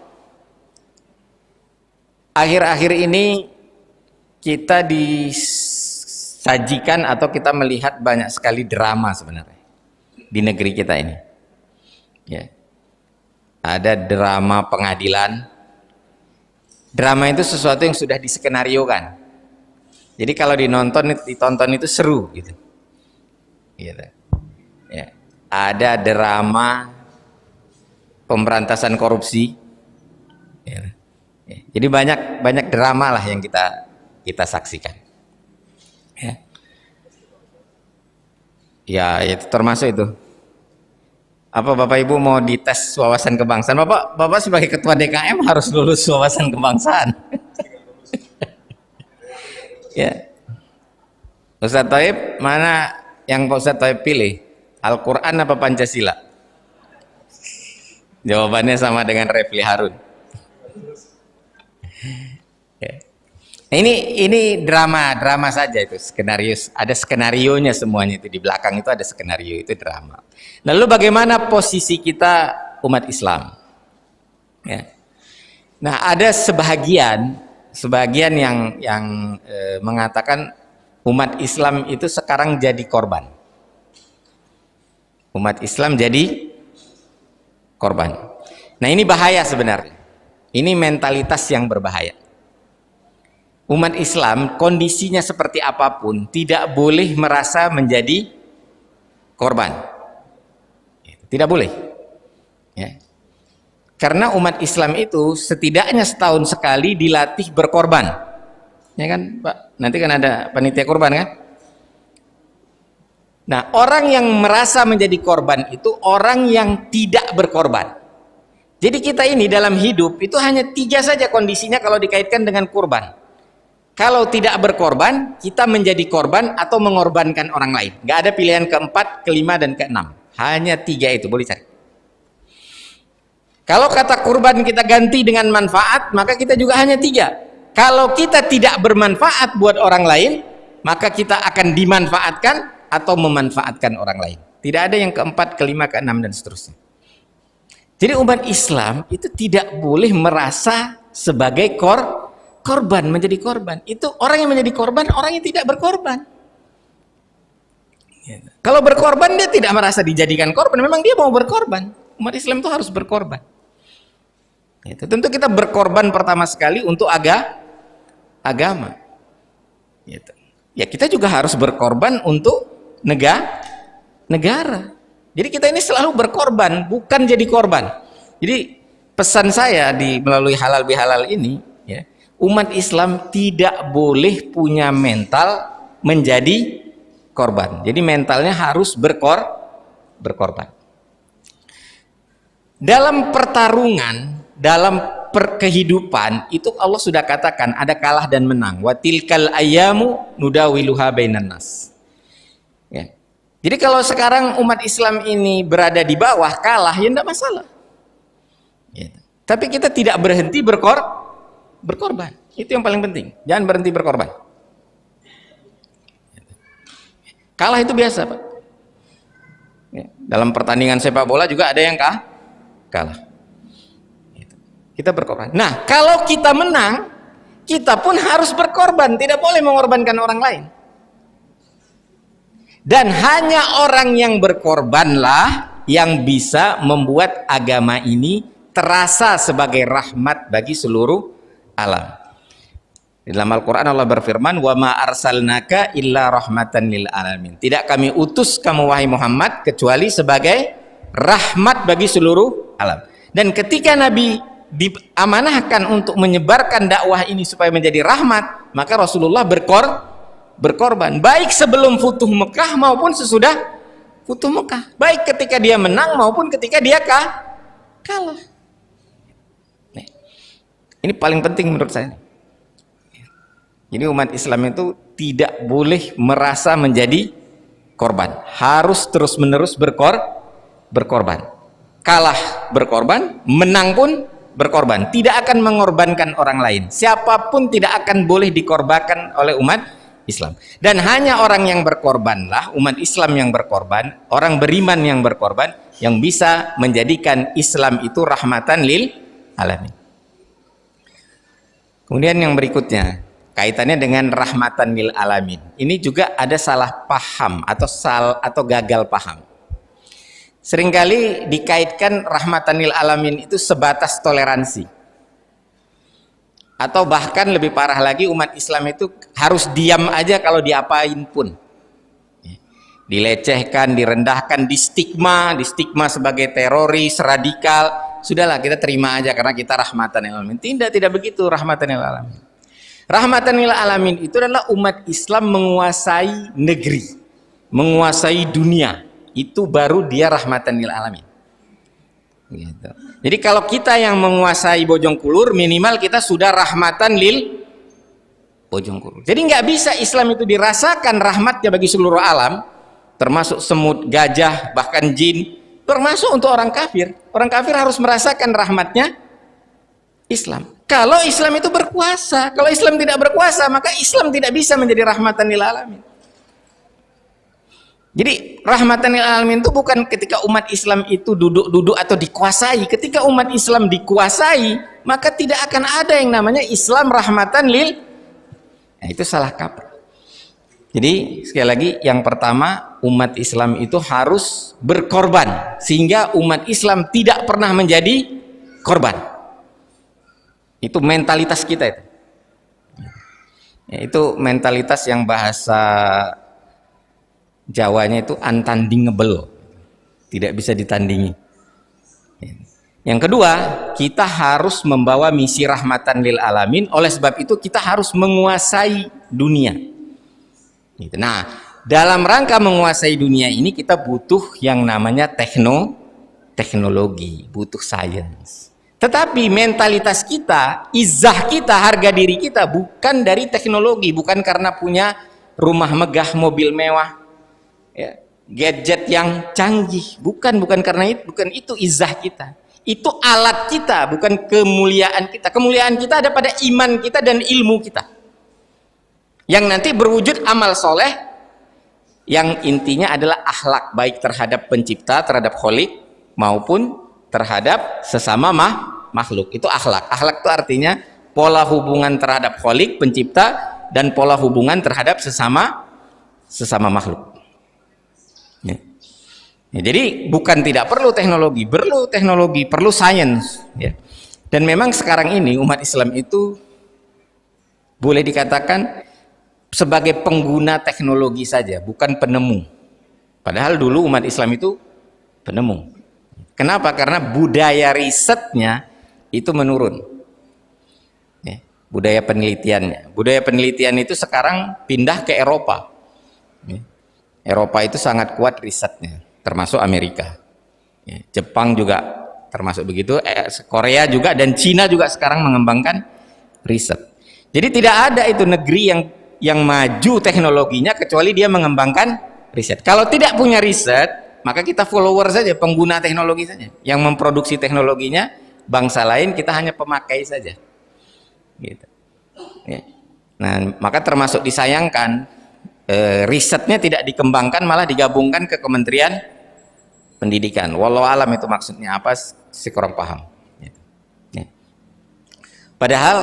akhir-akhir ini kita disajikan atau kita melihat banyak sekali drama sebenarnya di negeri kita ini. Ya. Ada drama pengadilan. Drama itu sesuatu yang sudah diskenariokan. Jadi kalau ditonton itu seru gitu. Gitu. Ya. Ada drama pemberantasan korupsi. Ya. Ya. Jadi banyak drama lah yang kita saksikan. Ya. Ya, itu termasuk itu. Apa Bapak Ibu mau dites wawasan kebangsaan? Bapak sebagai ketua DKM harus lulus wawasan kebangsaan. Ya. Ustadz Thaib, mana yang Pak Ustadz Thaib pilih? Al-Quran apa Pancasila? Jawabannya sama dengan Refli Harun. Ya. Ini drama saja itu, skenario, ada skenarionya semuanya itu, di belakang itu ada skenario, itu drama. Lalu bagaimana posisi kita umat Islam? Ya. Nah, ada sebagian yang mengatakan umat Islam itu sekarang jadi korban. Umat Islam jadi korban. Nah, ini bahaya sebenarnya. Ini mentalitas yang berbahaya. Umat Islam kondisinya seperti apapun tidak boleh merasa menjadi korban. Tidak boleh. Ya. Karena umat Islam itu setidaknya setahun sekali dilatih berkorban. Ya kan, Pak? Nanti kan ada panitia korban kan? Nah, orang yang merasa menjadi korban itu orang yang tidak berkorban. Jadi kita ini dalam hidup itu hanya 3 saja kondisinya kalau dikaitkan dengan kurban. Kalau tidak berkorban, kita menjadi korban atau mengorbankan orang lain. Nggak ada pilihan keempat, kelima, dan keenam. Hanya 3 itu, boleh cari. Kalau kata kurban kita ganti dengan manfaat, maka kita juga hanya 3. Kalau kita tidak bermanfaat buat orang lain, maka kita akan dimanfaatkan atau memanfaatkan orang lain. Tidak ada yang keempat, kelima, keenam, dan seterusnya. Jadi umat Islam itu tidak boleh merasa sebagai korban, menjadi korban. Itu orang yang menjadi korban, orang yang tidak berkorban. Kalau berkorban dia tidak merasa dijadikan korban, memang dia mau berkorban. Umat Islam itu harus berkorban. Tentu kita berkorban pertama sekali untuk agama. Ya, kita juga harus berkorban untuk negara. Jadi kita ini selalu berkorban, bukan jadi korban. Jadi pesan saya melalui halal bihalal ini, ya, umat Islam tidak boleh punya mental menjadi korban. Jadi mentalnya harus berkorban. Dalam pertarungan, dalam kehidupan itu Allah sudah katakan ada kalah dan menang. Wa tilkal ayyamu nudawiluha bainan nas. Ya. Jadi kalau sekarang umat Islam ini berada di bawah, kalah, ya tidak masalah. Ya. Tapi kita tidak berhenti berkorban. Itu yang paling penting. Jangan berhenti berkorban. Kalah itu biasa, Pak. Ya. Dalam pertandingan sepak bola juga ada yang kalah. Kita berkorban. Nah, kalau kita menang, kita pun harus berkorban, tidak boleh mengorbankan orang lain. Dan hanya orang yang berkorbanlah yang bisa membuat agama ini terasa sebagai rahmat bagi seluruh alam. Di dalam Al-Quran Allah berfirman, wa ma arsalnaka illa rahmatan lil alamin. Tidak kami utus kamu wahai Muhammad kecuali sebagai rahmat bagi seluruh alam. Dan ketika Nabi diamanahkan untuk menyebarkan dakwah ini supaya menjadi rahmat, maka Rasulullah berkorban, baik sebelum Futuh Mekah maupun sesudah Futuh Mekah, baik ketika dia menang maupun ketika dia kalah. Nih, ini paling penting menurut saya. Jadi umat Islam itu tidak boleh merasa menjadi korban, harus terus-menerus berkorban. Kalah berkorban, menang pun berkorban, tidak akan mengorbankan orang lain. Siapapun tidak akan boleh dikorbankan oleh umat Islam. Dan hanya orang yang berkorbanlah, umat Islam yang berkorban, orang beriman yang berkorban, yang bisa menjadikan Islam itu rahmatan lil alamin. Kemudian yang berikutnya, kaitannya dengan rahmatan lil alamin. Ini juga ada salah paham atau gagal paham. Seringkali dikaitkan rahmatan lil alamin itu sebatas toleransi. Atau bahkan lebih parah lagi, umat Islam itu harus diam aja kalau diapain pun. Dilecehkan, direndahkan, distigma sebagai teroris, radikal. Sudahlah, kita terima aja karena kita rahmatan lil alamin. Tidak begitu rahmatan lil alamin. Rahmatan lil alamin itu adalah umat Islam menguasai negeri, menguasai dunia. Itu baru dia rahmatan lil alamin. Gitu. Jadi kalau kita yang menguasai Bojongkulur, minimal kita sudah rahmatan lil Bojongkulur. Jadi nggak bisa Islam itu dirasakan rahmatnya bagi seluruh alam, termasuk semut, gajah, bahkan jin, termasuk untuk orang kafir. Orang kafir harus merasakan rahmatnya Islam. Kalau Islam itu berkuasa, kalau Islam tidak berkuasa, maka Islam tidak bisa menjadi rahmatan lil alamin. Jadi rahmatan lil alamin itu bukan ketika umat Islam itu duduk-duduk atau dikuasai. Ketika umat Islam dikuasai, maka tidak akan ada yang namanya Islam rahmatan lil. Nah, itu salah kaprah. Jadi sekali lagi, yang pertama, umat Islam itu harus berkorban sehingga umat Islam tidak pernah menjadi korban. Itu mentalitas kita itu. Ya, itu mentalitas yang bahasa Jawanya itu untandingable, tidak bisa ditandingi. Yang kedua, kita harus membawa misi rahmatan lil alamin. Oleh sebab itu kita harus menguasai dunia. Nah, dalam rangka menguasai dunia ini kita butuh yang namanya teknologi, butuh sains. Tetapi mentalitas kita, izzah kita, harga diri kita bukan dari teknologi, bukan karena punya rumah megah, mobil mewah, ya, gadget yang canggih, bukan karena itu, bukan itu izzah kita. Itu alat kita, bukan kemuliaan kita. Kemuliaan kita ada pada iman kita dan ilmu kita, yang nanti berwujud amal soleh, yang intinya adalah akhlak baik terhadap pencipta, terhadap Khalik, maupun terhadap sesama makhluk. Itu akhlak. Akhlak itu artinya pola hubungan terhadap Khalik, pencipta, dan pola hubungan terhadap sesama makhluk. Ya. Ya, jadi bukan tidak perlu teknologi, perlu sains. Ya. Dan memang sekarang ini umat Islam itu boleh dikatakan sebagai pengguna teknologi saja, bukan penemu. Padahal dulu umat Islam itu penemu. Kenapa? Karena budaya risetnya itu menurun. Ya, budaya penelitiannya. Budaya penelitian itu sekarang pindah ke Eropa. Ya. Eropa itu sangat kuat risetnya, termasuk Amerika. Ya, Jepang juga termasuk begitu, Korea juga, dan Cina juga sekarang mengembangkan riset. Jadi tidak ada itu negeri yang maju teknologinya kecuali dia mengembangkan riset. Kalau tidak punya riset, maka kita follower saja, pengguna teknologi saja. Yang memproduksi teknologinya bangsa lain, kita hanya pemakai saja. Gitu. Ya. Nah, maka termasuk disayangkan risetnya tidak dikembangkan, malah digabungkan ke Kementerian Pendidikan. Wallahu alam itu maksudnya apa, si kurang paham. Ya. Ya. Padahal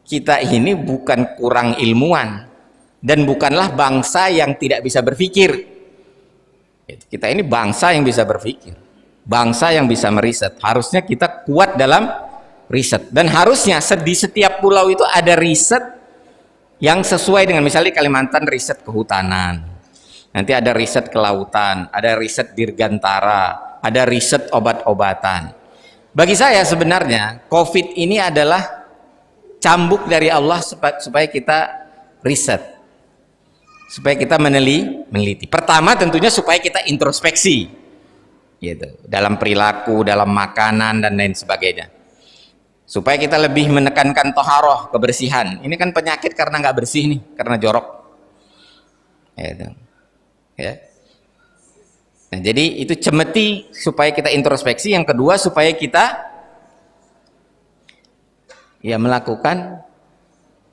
kita ini bukan kurang ilmuwan dan bukanlah bangsa yang tidak bisa berpikir. Kita ini bangsa yang bisa berpikir, bangsa yang bisa meriset. Harusnya kita kuat dalam riset, dan harusnya di setiap pulau itu ada riset yang sesuai dengan, misalnya Kalimantan riset kehutanan, nanti ada riset kelautan, ada riset dirgantara, ada riset obat-obatan. Bagi saya sebenarnya COVID ini adalah cambuk dari Allah supaya kita riset, supaya kita meneliti. Pertama tentunya supaya kita introspeksi, gitu, dalam perilaku, dalam makanan dan lain sebagainya. Supaya kita lebih menekankan toharoh, kebersihan. Ini kan penyakit karena nggak bersih nih, karena jorok. Gitu. Ya. Nah, jadi itu cemeti supaya kita introspeksi. Yang kedua supaya kita ya melakukan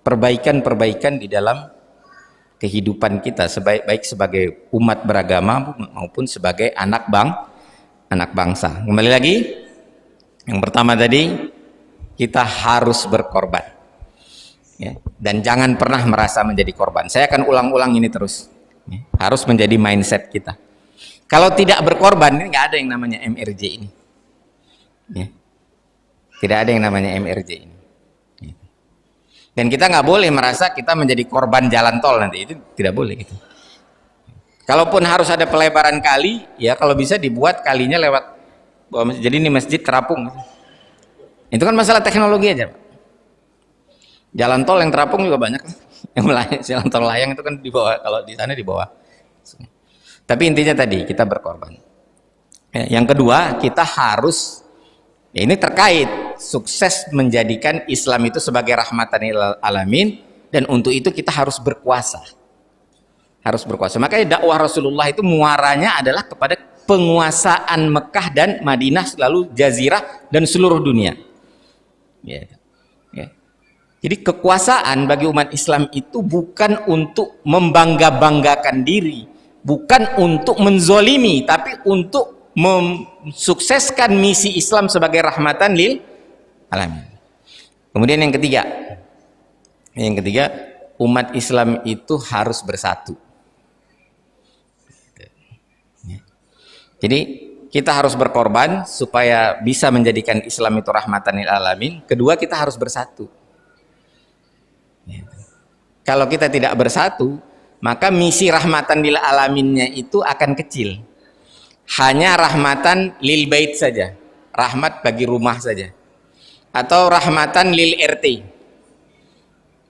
perbaikan-perbaikan di dalam kehidupan kita, baik sebagai umat beragama maupun sebagai anak bangsa. Kembali lagi, yang pertama tadi, kita harus berkorban, ya, dan jangan pernah merasa menjadi korban. Saya akan ulang-ulang ini terus, ya. Harus menjadi mindset kita. Kalau tidak berkorban, ini nggak ada yang namanya MRJ ini, ya. Tidak ada yang namanya MRJ ini, ya. Dan kita nggak boleh merasa kita menjadi korban jalan tol nanti, itu tidak boleh gitu. Kalaupun harus ada pelebaran kali, ya kalau bisa dibuat kalinya lewat bawah masjid. Jadi ini masjid terapung. Itu kan masalah teknologi aja, Pak. Jalan tol yang terapung juga banyak. Yang melayang, jalan tol layang itu kan di bawah, kalau di sana di bawah. Tapi intinya tadi kita berkorban. Ya, yang kedua, kita harus, ya ini terkait sukses menjadikan Islam itu sebagai rahmatan lil alamin, dan untuk itu kita harus berkuasa. Harus berkuasa. Makanya dakwah Rasulullah itu muaranya adalah kepada penguasaan Mekah dan Madinah, lalu Jazirah dan seluruh dunia. Ya. Ya. Jadi kekuasaan bagi umat Islam itu bukan untuk membangga-banggakan diri, bukan untuk menzolimi, tapi untuk mensukseskan misi Islam sebagai rahmatan lil alamin. Kemudian yang ketiga, umat Islam itu harus bersatu. Jadi kita harus berkorban supaya bisa menjadikan Islam itu rahmatan lil alamin. Kedua, kita harus bersatu. Kalau kita tidak bersatu, maka misi rahmatan lil alaminnya itu akan kecil. Hanya rahmatan lil bait saja, rahmat bagi rumah saja, atau rahmatan lil RT,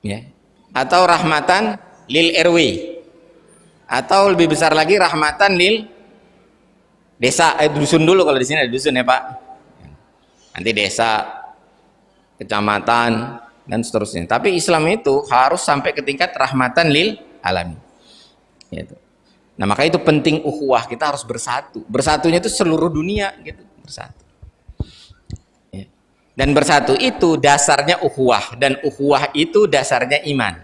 ya, atau rahmatan lil RW, atau lebih besar lagi rahmatan lil desa, dusun dulu, kalau di sini ada dusun ya Pak, nanti desa, kecamatan dan seterusnya. Tapi Islam itu harus sampai ke tingkat rahmatan lil alamin. Gitu. Nah maka itu penting ukhuwah, kita harus bersatu. Bersatunya itu seluruh dunia, gitu, bersatu. Ya. Dan bersatu itu dasarnya ukhuwah, dan ukhuwah itu dasarnya iman.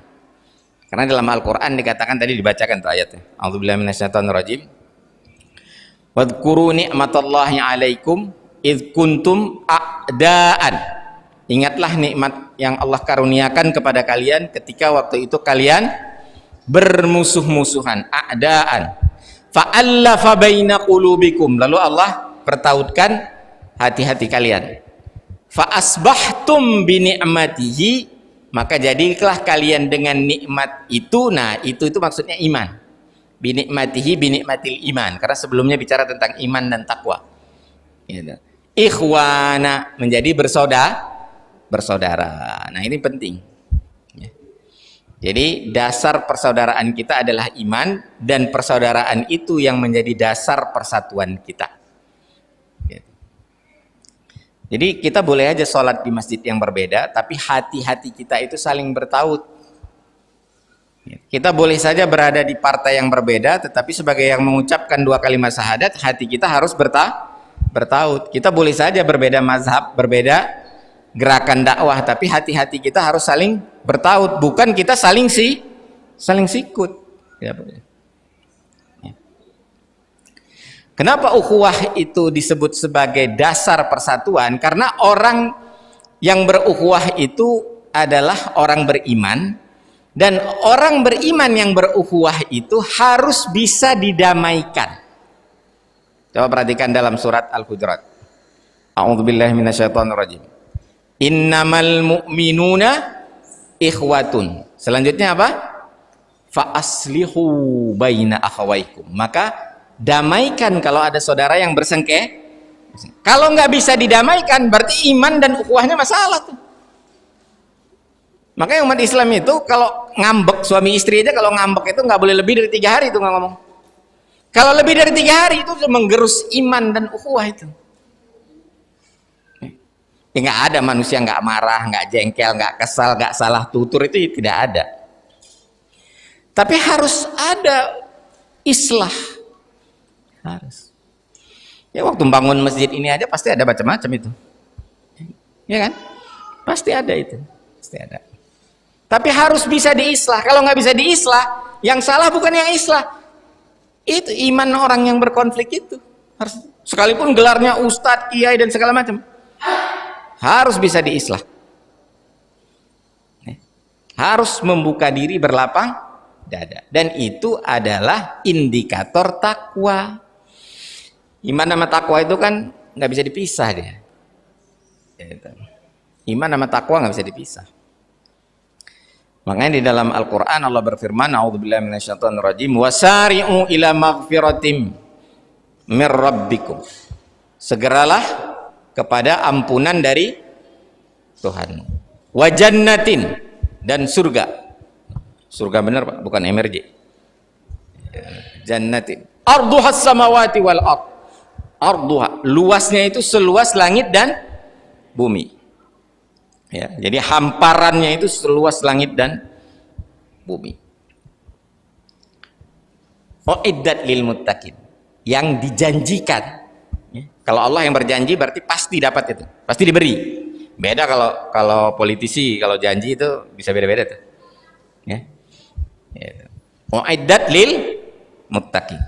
Karena dalam Al-Quran dikatakan, tadi dibacakan tuh ayatnya. A'udzubillahi minasyaitonirrajim. Wadhkuru ni'matallahi 'alaikum idz kuntum a'daan. Ingatlah nikmat yang Allah karuniakan kepada kalian ketika waktu itu kalian bermusuh-musuhan, a'daan. Fa'allafa baina qulubikum. Lalu Allah pertautkan hati-hati kalian. Fa'asbahtum bi ni'matihi, maka jadilah kalian dengan nikmat itu. Nah, itu maksudnya iman. Bi ni'matihi bi ni'matil iman. Karena sebelumnya bicara tentang iman dan takwa. Gitu. Ikhwana, menjadi bersaudara. Nah, ini penting. Jadi dasar persaudaraan kita adalah iman, dan persaudaraan itu yang menjadi dasar persatuan kita. Jadi kita boleh aja sholat di masjid yang berbeda, tapi hati-hati kita itu saling bertaut. Kita boleh saja berada di partai yang berbeda, tetapi sebagai yang mengucapkan 2 kalimat syahadat, hati kita harus bertaut. Kita boleh saja berbeda mazhab, berbeda gerakan dakwah, tapi hati-hati kita harus saling bertaut, bukan kita saling sikut. Ya. Kenapa ukhuwah itu disebut sebagai dasar persatuan? Karena orang Yang berukhuwah itu adalah orang beriman, dan orang beriman yang berukhuwah itu harus bisa didamaikan. Coba perhatikan dalam surat Al-Hujurat. A'udzubillahi minasyaitonirrajim. Innamal mu'minuna ikhwatun. Selanjutnya apa? Fa aslihu baina akhawaikum. Maka damaikan kalau ada saudara yang bersengketa. Kalau nggak bisa didamaikan, berarti iman dan ukhuwahnya masalah tuh. Makanya umat Islam itu kalau ngambek, suami istri aja kalau ngambek itu nggak boleh lebih dari 3 hari itu nggak ngomong. Kalau lebih dari 3 hari itu menggerus iman dan ukhuwah itu. Ya, nggak ada manusia nggak marah, nggak jengkel, nggak kesal, nggak salah tutur, itu tidak ada. Tapi harus ada islah. Harus. Ya waktu bangun masjid ini aja pasti ada macam-macam itu. Ya kan? Pasti ada itu. Pasti ada. Tapi harus bisa diislah. Kalau nggak bisa diislah, yang salah bukan yang islah. Itu iman orang yang berkonflik itu. Harus, sekalipun gelarnya ustadz, kiai dan segala macam, harus bisa diislah. Harus membuka diri berlapang dada. Dan itu adalah indikator takwa. Iman sama takwa itu kan nggak bisa dipisah dia. Iman sama takwa nggak bisa dipisah. Makanya di dalam Al-Quran Allah berfirman, A'udzubillahi minasyaitonirrajim, wasari'u ila maghfiratim mir rabbikum. Segeralah kepada ampunan dari Tuhan. Wa jannatin, dan surga. Surga benar Pak, bukan MRJ. Jannatin. Arduhas samawati wal ard. Arduha, luasnya itu seluas langit dan bumi. Ya, jadi hamparannya itu seluas langit dan bumi. Uiddat lil muttaqin, yang dijanjikan. Ya, kalau Allah yang berjanji berarti pasti dapat itu, pasti diberi. Beda kalau politisi, kalau janji itu bisa beda-beda tuh. Ya. Uiddat lil muttaqin,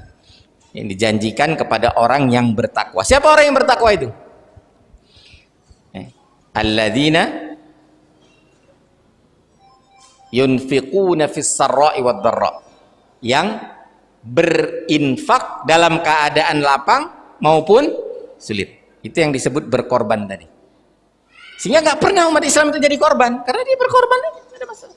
yang dijanjikan kepada orang yang bertakwa. Siapa orang yang bertakwa itu? Alladzina yunfiquna fis sarra'i wad dharra, yang berinfak dalam keadaan lapang maupun sulit. Itu yang disebut berkorban tadi. Sehingga nggak pernah umat Islam itu jadi korban, karena dia berkorban aja, ada masalah.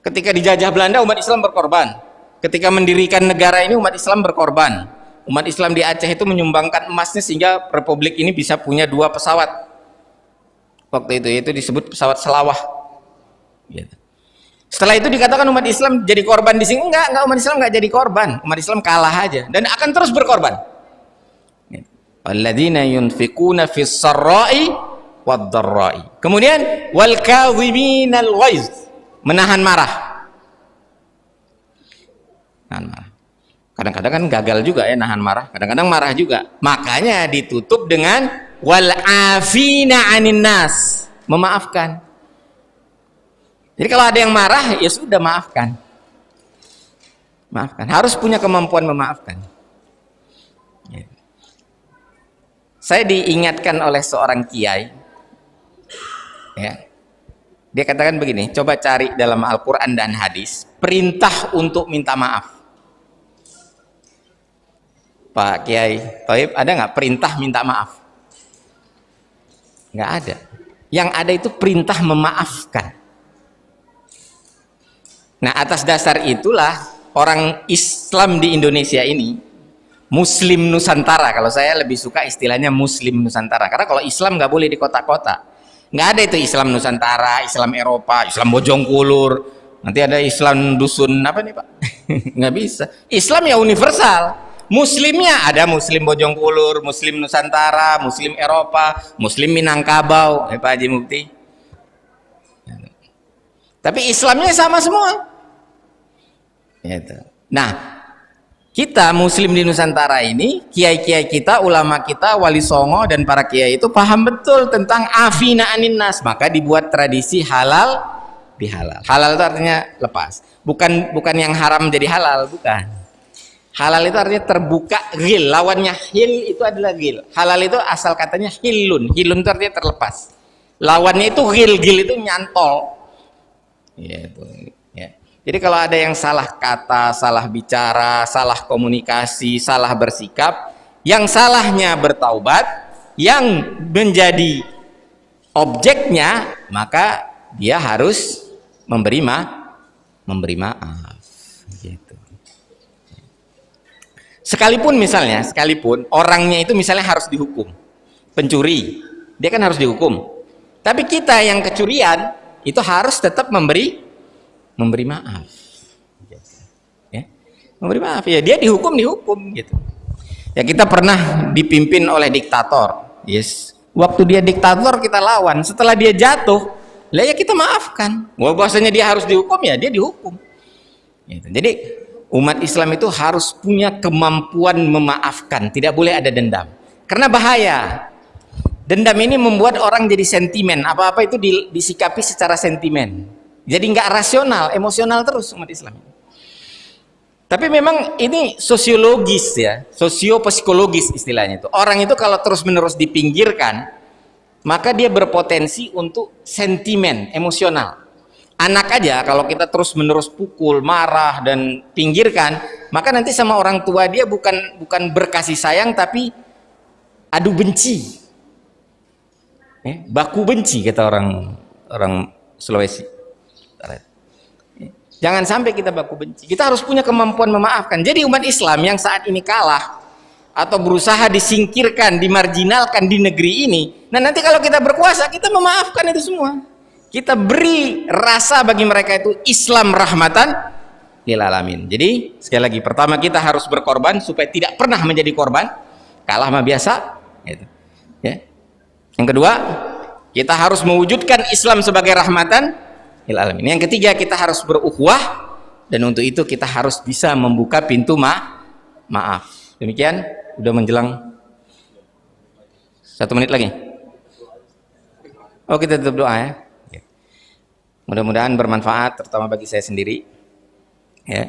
Ketika dijajah Belanda umat Islam berkorban. Ketika mendirikan negara ini umat Islam berkorban. Umat Islam di Aceh itu menyumbangkan emasnya sehingga republik ini bisa punya 2 pesawat. Waktu itu disebut pesawat selawah. Gitu. Setelah itu dikatakan umat Islam jadi korban di sini. Enggak, umat Islam enggak jadi korban. Umat Islam kalah aja dan akan terus berkorban. Alladzina yunfiquna fis sarra'i wad dharra'i. Kemudian wal kadhiminal ghaiz, menahan marah. Kadang-kadang kan gagal juga ya nahan marah, kadang-kadang marah juga. Makanya ditutup dengan wal afina 'anin nas, memaafkan. Jadi kalau ada yang marah ya sudah, maafkan. Maafkan. Harus punya kemampuan memaafkan. Ya. Saya diingatkan oleh seorang kiai. Ya. Dia katakan begini, coba cari dalam Al-Qur'an dan hadis perintah untuk minta maaf. Pak Kiai Thaib, ada nggak perintah minta maaf? Nggak ada. Yang ada itu perintah memaafkan. Nah, atas dasar itulah orang Islam di Indonesia ini, Muslim Nusantara, kalau saya lebih suka istilahnya Muslim Nusantara, karena kalau Islam nggak boleh di kota-kota. Nggak ada itu Islam Nusantara, Islam Eropa, Islam Bojongkulur, nanti ada Islam dusun apa nih Pak? Nggak bisa. Islam ya universal. Muslimnya ada Muslim Bojongkulur, Muslim Nusantara, Muslim Eropa, Muslim Minangkabau, Pak Haji Mukti. Tapi Islamnya sama semua. Nah, kita Muslim di Nusantara ini, kiai-kiai kita, ulama kita, wali songo dan para kiai itu paham betul tentang afina anin nas, maka dibuat tradisi halal bihalal. Halal itu artinya lepas. Bukan yang haram jadi halal, bukan. Halal itu artinya terbuka, ghil, lawannya hil itu adalah ghil. Halal itu asal katanya hilun. Hilun itu artinya terlepas. Lawannya itu ghil, ghil itu nyantol. Gitu. Ya. Jadi kalau ada yang salah kata, salah bicara, salah komunikasi, salah bersikap, yang salahnya bertaubat, yang menjadi objeknya, maka dia harus memberi maaf. Gitu. Sekalipun orangnya itu misalnya harus dihukum, pencuri, dia kan harus dihukum. Tapi kita yang kecurian itu harus tetap memberi maaf. Ya. Memberi maaf ya, dia dihukum gitu. Ya, kita pernah dipimpin oleh diktator. Yes. Waktu dia diktator kita lawan, setelah dia jatuh, lah ya kita maafkan. Bahwasanya dia harus dihukum ya dia dihukum. Gitu. Jadi umat Islam itu harus punya kemampuan memaafkan, tidak boleh ada dendam. Karena bahaya. Dendam ini membuat orang jadi sentimen, apa-apa itu disikapi secara sentimen. Jadi nggak rasional, emosional terus umat Islam. Tapi memang ini sosiologis ya, sosiopsikologis istilahnya itu. Orang itu kalau terus-menerus dipinggirkan, maka dia berpotensi untuk sentimen, emosional. Anak aja kalau kita terus-menerus pukul, marah dan pinggirkan, maka nanti sama orang tua dia bukan berkasih sayang tapi adu benci. Baku benci kata orang Sulawesi. Jangan sampai kita baku benci. Kita harus punya kemampuan memaafkan. Jadi umat Islam yang saat ini kalah atau berusaha disingkirkan, dimarginalkan di negeri ini, nah nanti kalau kita berkuasa, kita memaafkan itu semua. Kita beri rasa bagi mereka itu Islam rahmatan lil alamin. Jadi sekali lagi, pertama kita harus berkorban supaya tidak pernah menjadi korban. Kalah mah biasa. Gitu. Ya. Yang kedua, kita harus mewujudkan Islam sebagai rahmatan lil alamin. Yang ketiga, kita harus berukhuwah, dan untuk itu kita harus bisa membuka pintu maaf. Demikian, udah menjelang 1 menit lagi. Oh, kita tutup doa ya. Mudah-mudahan bermanfaat, terutama bagi saya sendiri, ya,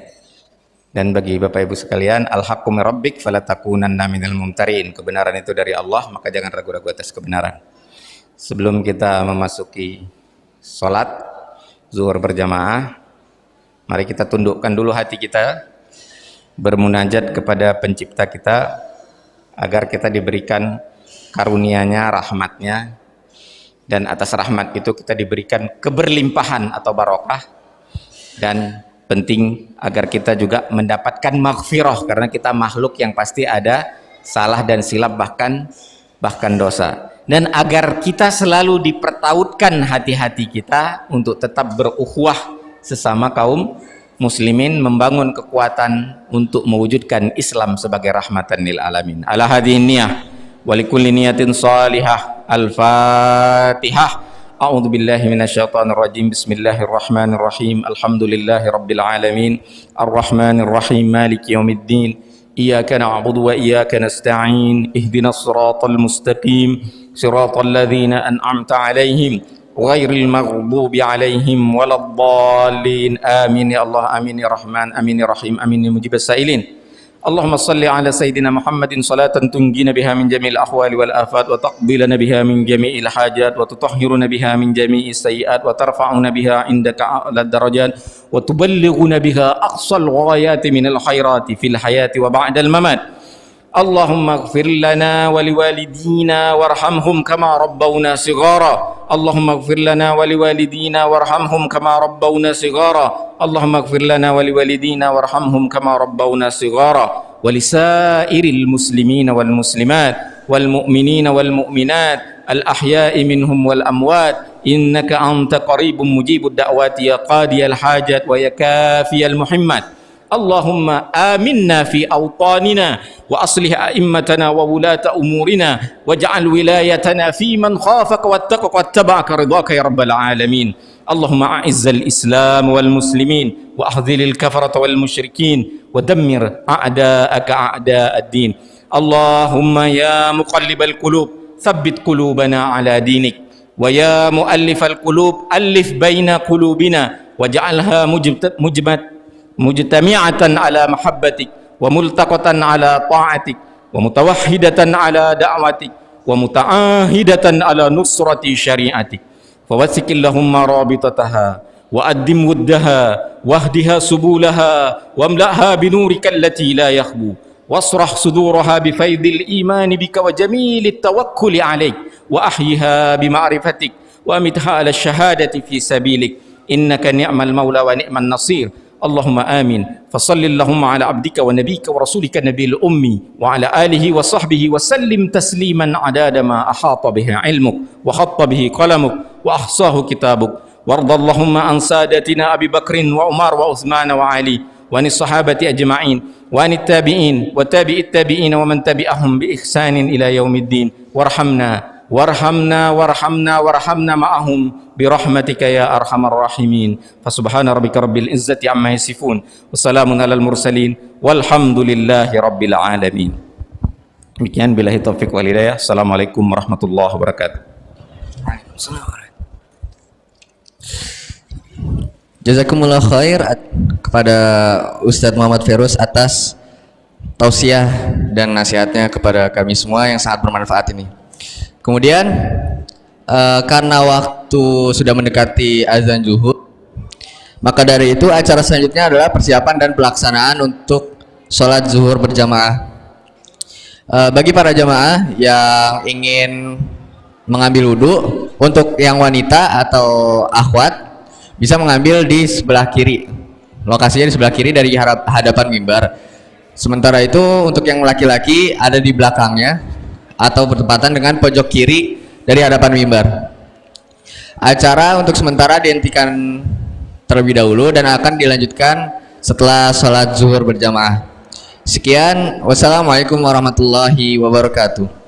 dan bagi Bapak Ibu sekalian. Al-haqqu min rabbik fala takunanna minal mumtarin. Kebenaran itu dari Allah, maka jangan ragu-ragu atas kebenaran. Sebelum kita memasuki sholat zuhur berjamaah, mari kita tundukkan dulu hati kita, bermunajat kepada pencipta kita agar kita diberikan karunia-Nya, rahmat-Nya, dan atas rahmat itu kita diberikan keberlimpahan atau barokah, dan penting agar kita juga mendapatkan maghfirah, karena kita makhluk yang pasti ada salah dan silap, bahkan dosa. Dan agar kita selalu dipertautkan hati-hati kita untuk tetap berukhuwah sesama kaum muslimin, membangun kekuatan untuk mewujudkan Islam sebagai rahmatan lil alamin. Ala hadhihi niyah wa likulli niyatin salihah. Al-Fatihah. A'udzu billahi minasyaitonir rajim. Bismillahirrahmanirrahim. Alhamdulillahi rabbil alamin. Arrahmanir rahim. Maliki yaumiddin. Iyyaka na'budu wa iyyaka nasta'in. Ihdinas siratal mustaqim. Siratal ladzina an'amta 'alaihim ghairil maghdubi 'alaihim waladdallin. Amin ya Allah, amin ya Rahman, amin ya Rahim, amin ya mujibas sailin. Allahumma salli ala Sayyidina Muhammadin salatan tunjina biha min jami'il ahwali wal afat wa taqbilana biha min jami'il hajat wa tutahhiruna biha min jami'is sayyi'at wa tarfa'una biha indaka a'la darajat wa tuballighuna biha aqsal ghayati minal khairati fil hayati wa ba'dal mamat. Allahumma ighfir lana wa liwalidina warhamhum kama rabbawna shighara. Allahumma ighfir lana wa liwalidina warhamhum kama rabbawna shighara. Allahumma ighfir lana wa liwalidina warhamhum kama rabbawna shighara. Wa lisairil muslimina wal muslimat wal mu'minina wal mu'minat al ahya'i minhum wal amwat innaka anta qaribun mujibud da'wati ya qadiyal hajat wa ya kafiyal muhimmat. Allahumma aminna fi awtanina wa aslih a'immatana wa wulata umurina waj'al wilayatana fi man khafaka wattaqaka wattaba'aka ridhaka ya rabbal alamin. Allahumma a'izzal islam wal muslimin wa ahdhilil kafarata wal musyrikin wa dammir a'da'aka a'da'ad din. Allahumma ya muqallibal qulub thabbit qulubana ala dinik wa ya muallifal qulub alif baina qulubina waj'alha mujtami'atan ala mahabbatik wa multaqatan ala ta'atik wa mutawahhidatan ala da'watik wa muta'ahidatan ala nusrati syari'atik fawasiqillahumma rabitataha wa addim wuddaha wahdiha subulaha wamla'ha binurika allati la yakhbu wasrah suduraha bifaidil imani bika wa jamilit tawakkuli alaik wa ahyiha bima'rifatik wa amitha ala syahadati fi sabilik innaka ni'mal maula wa ni'man nasir Allahumma amin fasalli Allahumma ala abdika wa nabika wa rasulika nabil ummi wa ala alihi wa sahbihi wa sallim tasliman adada ma ahata bihi ilmuk wa khatta bihi qalamuk wa ahsahu kitabuk warda Allahumma an sadatina Abi Bakrin wa Umar wa Uthman wa Ali wa anis sahabati ajma'in wa anit tabi'in wa tabi'it tabi'in wa man tabi'ahum bi ihsanin ila yaumiddin warhamna warhamna ma'ahum birahmatika ya arhamar rahimin fasubhana rabbika rabbil izzati amma yasifun wassalamun alal mursalin walhamdulillahi rabbil alamin. Demikian, billahi taufiq wal hidayah. Assalamualaikum warahmatullahi wabarakatuh. Jazakumullah khair kepada Ustadz Muhammad Feroz atas tausiah dan nasihatnya kepada kami semua yang sangat bermanfaat ini. Kemudian karena waktu sudah mendekati azan zuhur, maka dari itu acara selanjutnya adalah persiapan dan pelaksanaan untuk sholat zuhur berjamaah. Bagi para jamaah yang ingin mengambil wudhu, untuk yang wanita atau akhwat bisa mengambil di sebelah kiri, lokasinya di sebelah kiri dari hadapan mimbar. Sementara itu untuk yang laki-laki ada di belakangnya atau bertepatan dengan pojok kiri dari hadapan mimbar. Acara untuk sementara dihentikan terlebih dahulu dan akan dilanjutkan setelah sholat zuhur berjamaah. Sekian, wassalamualaikum warahmatullahi wabarakatuh.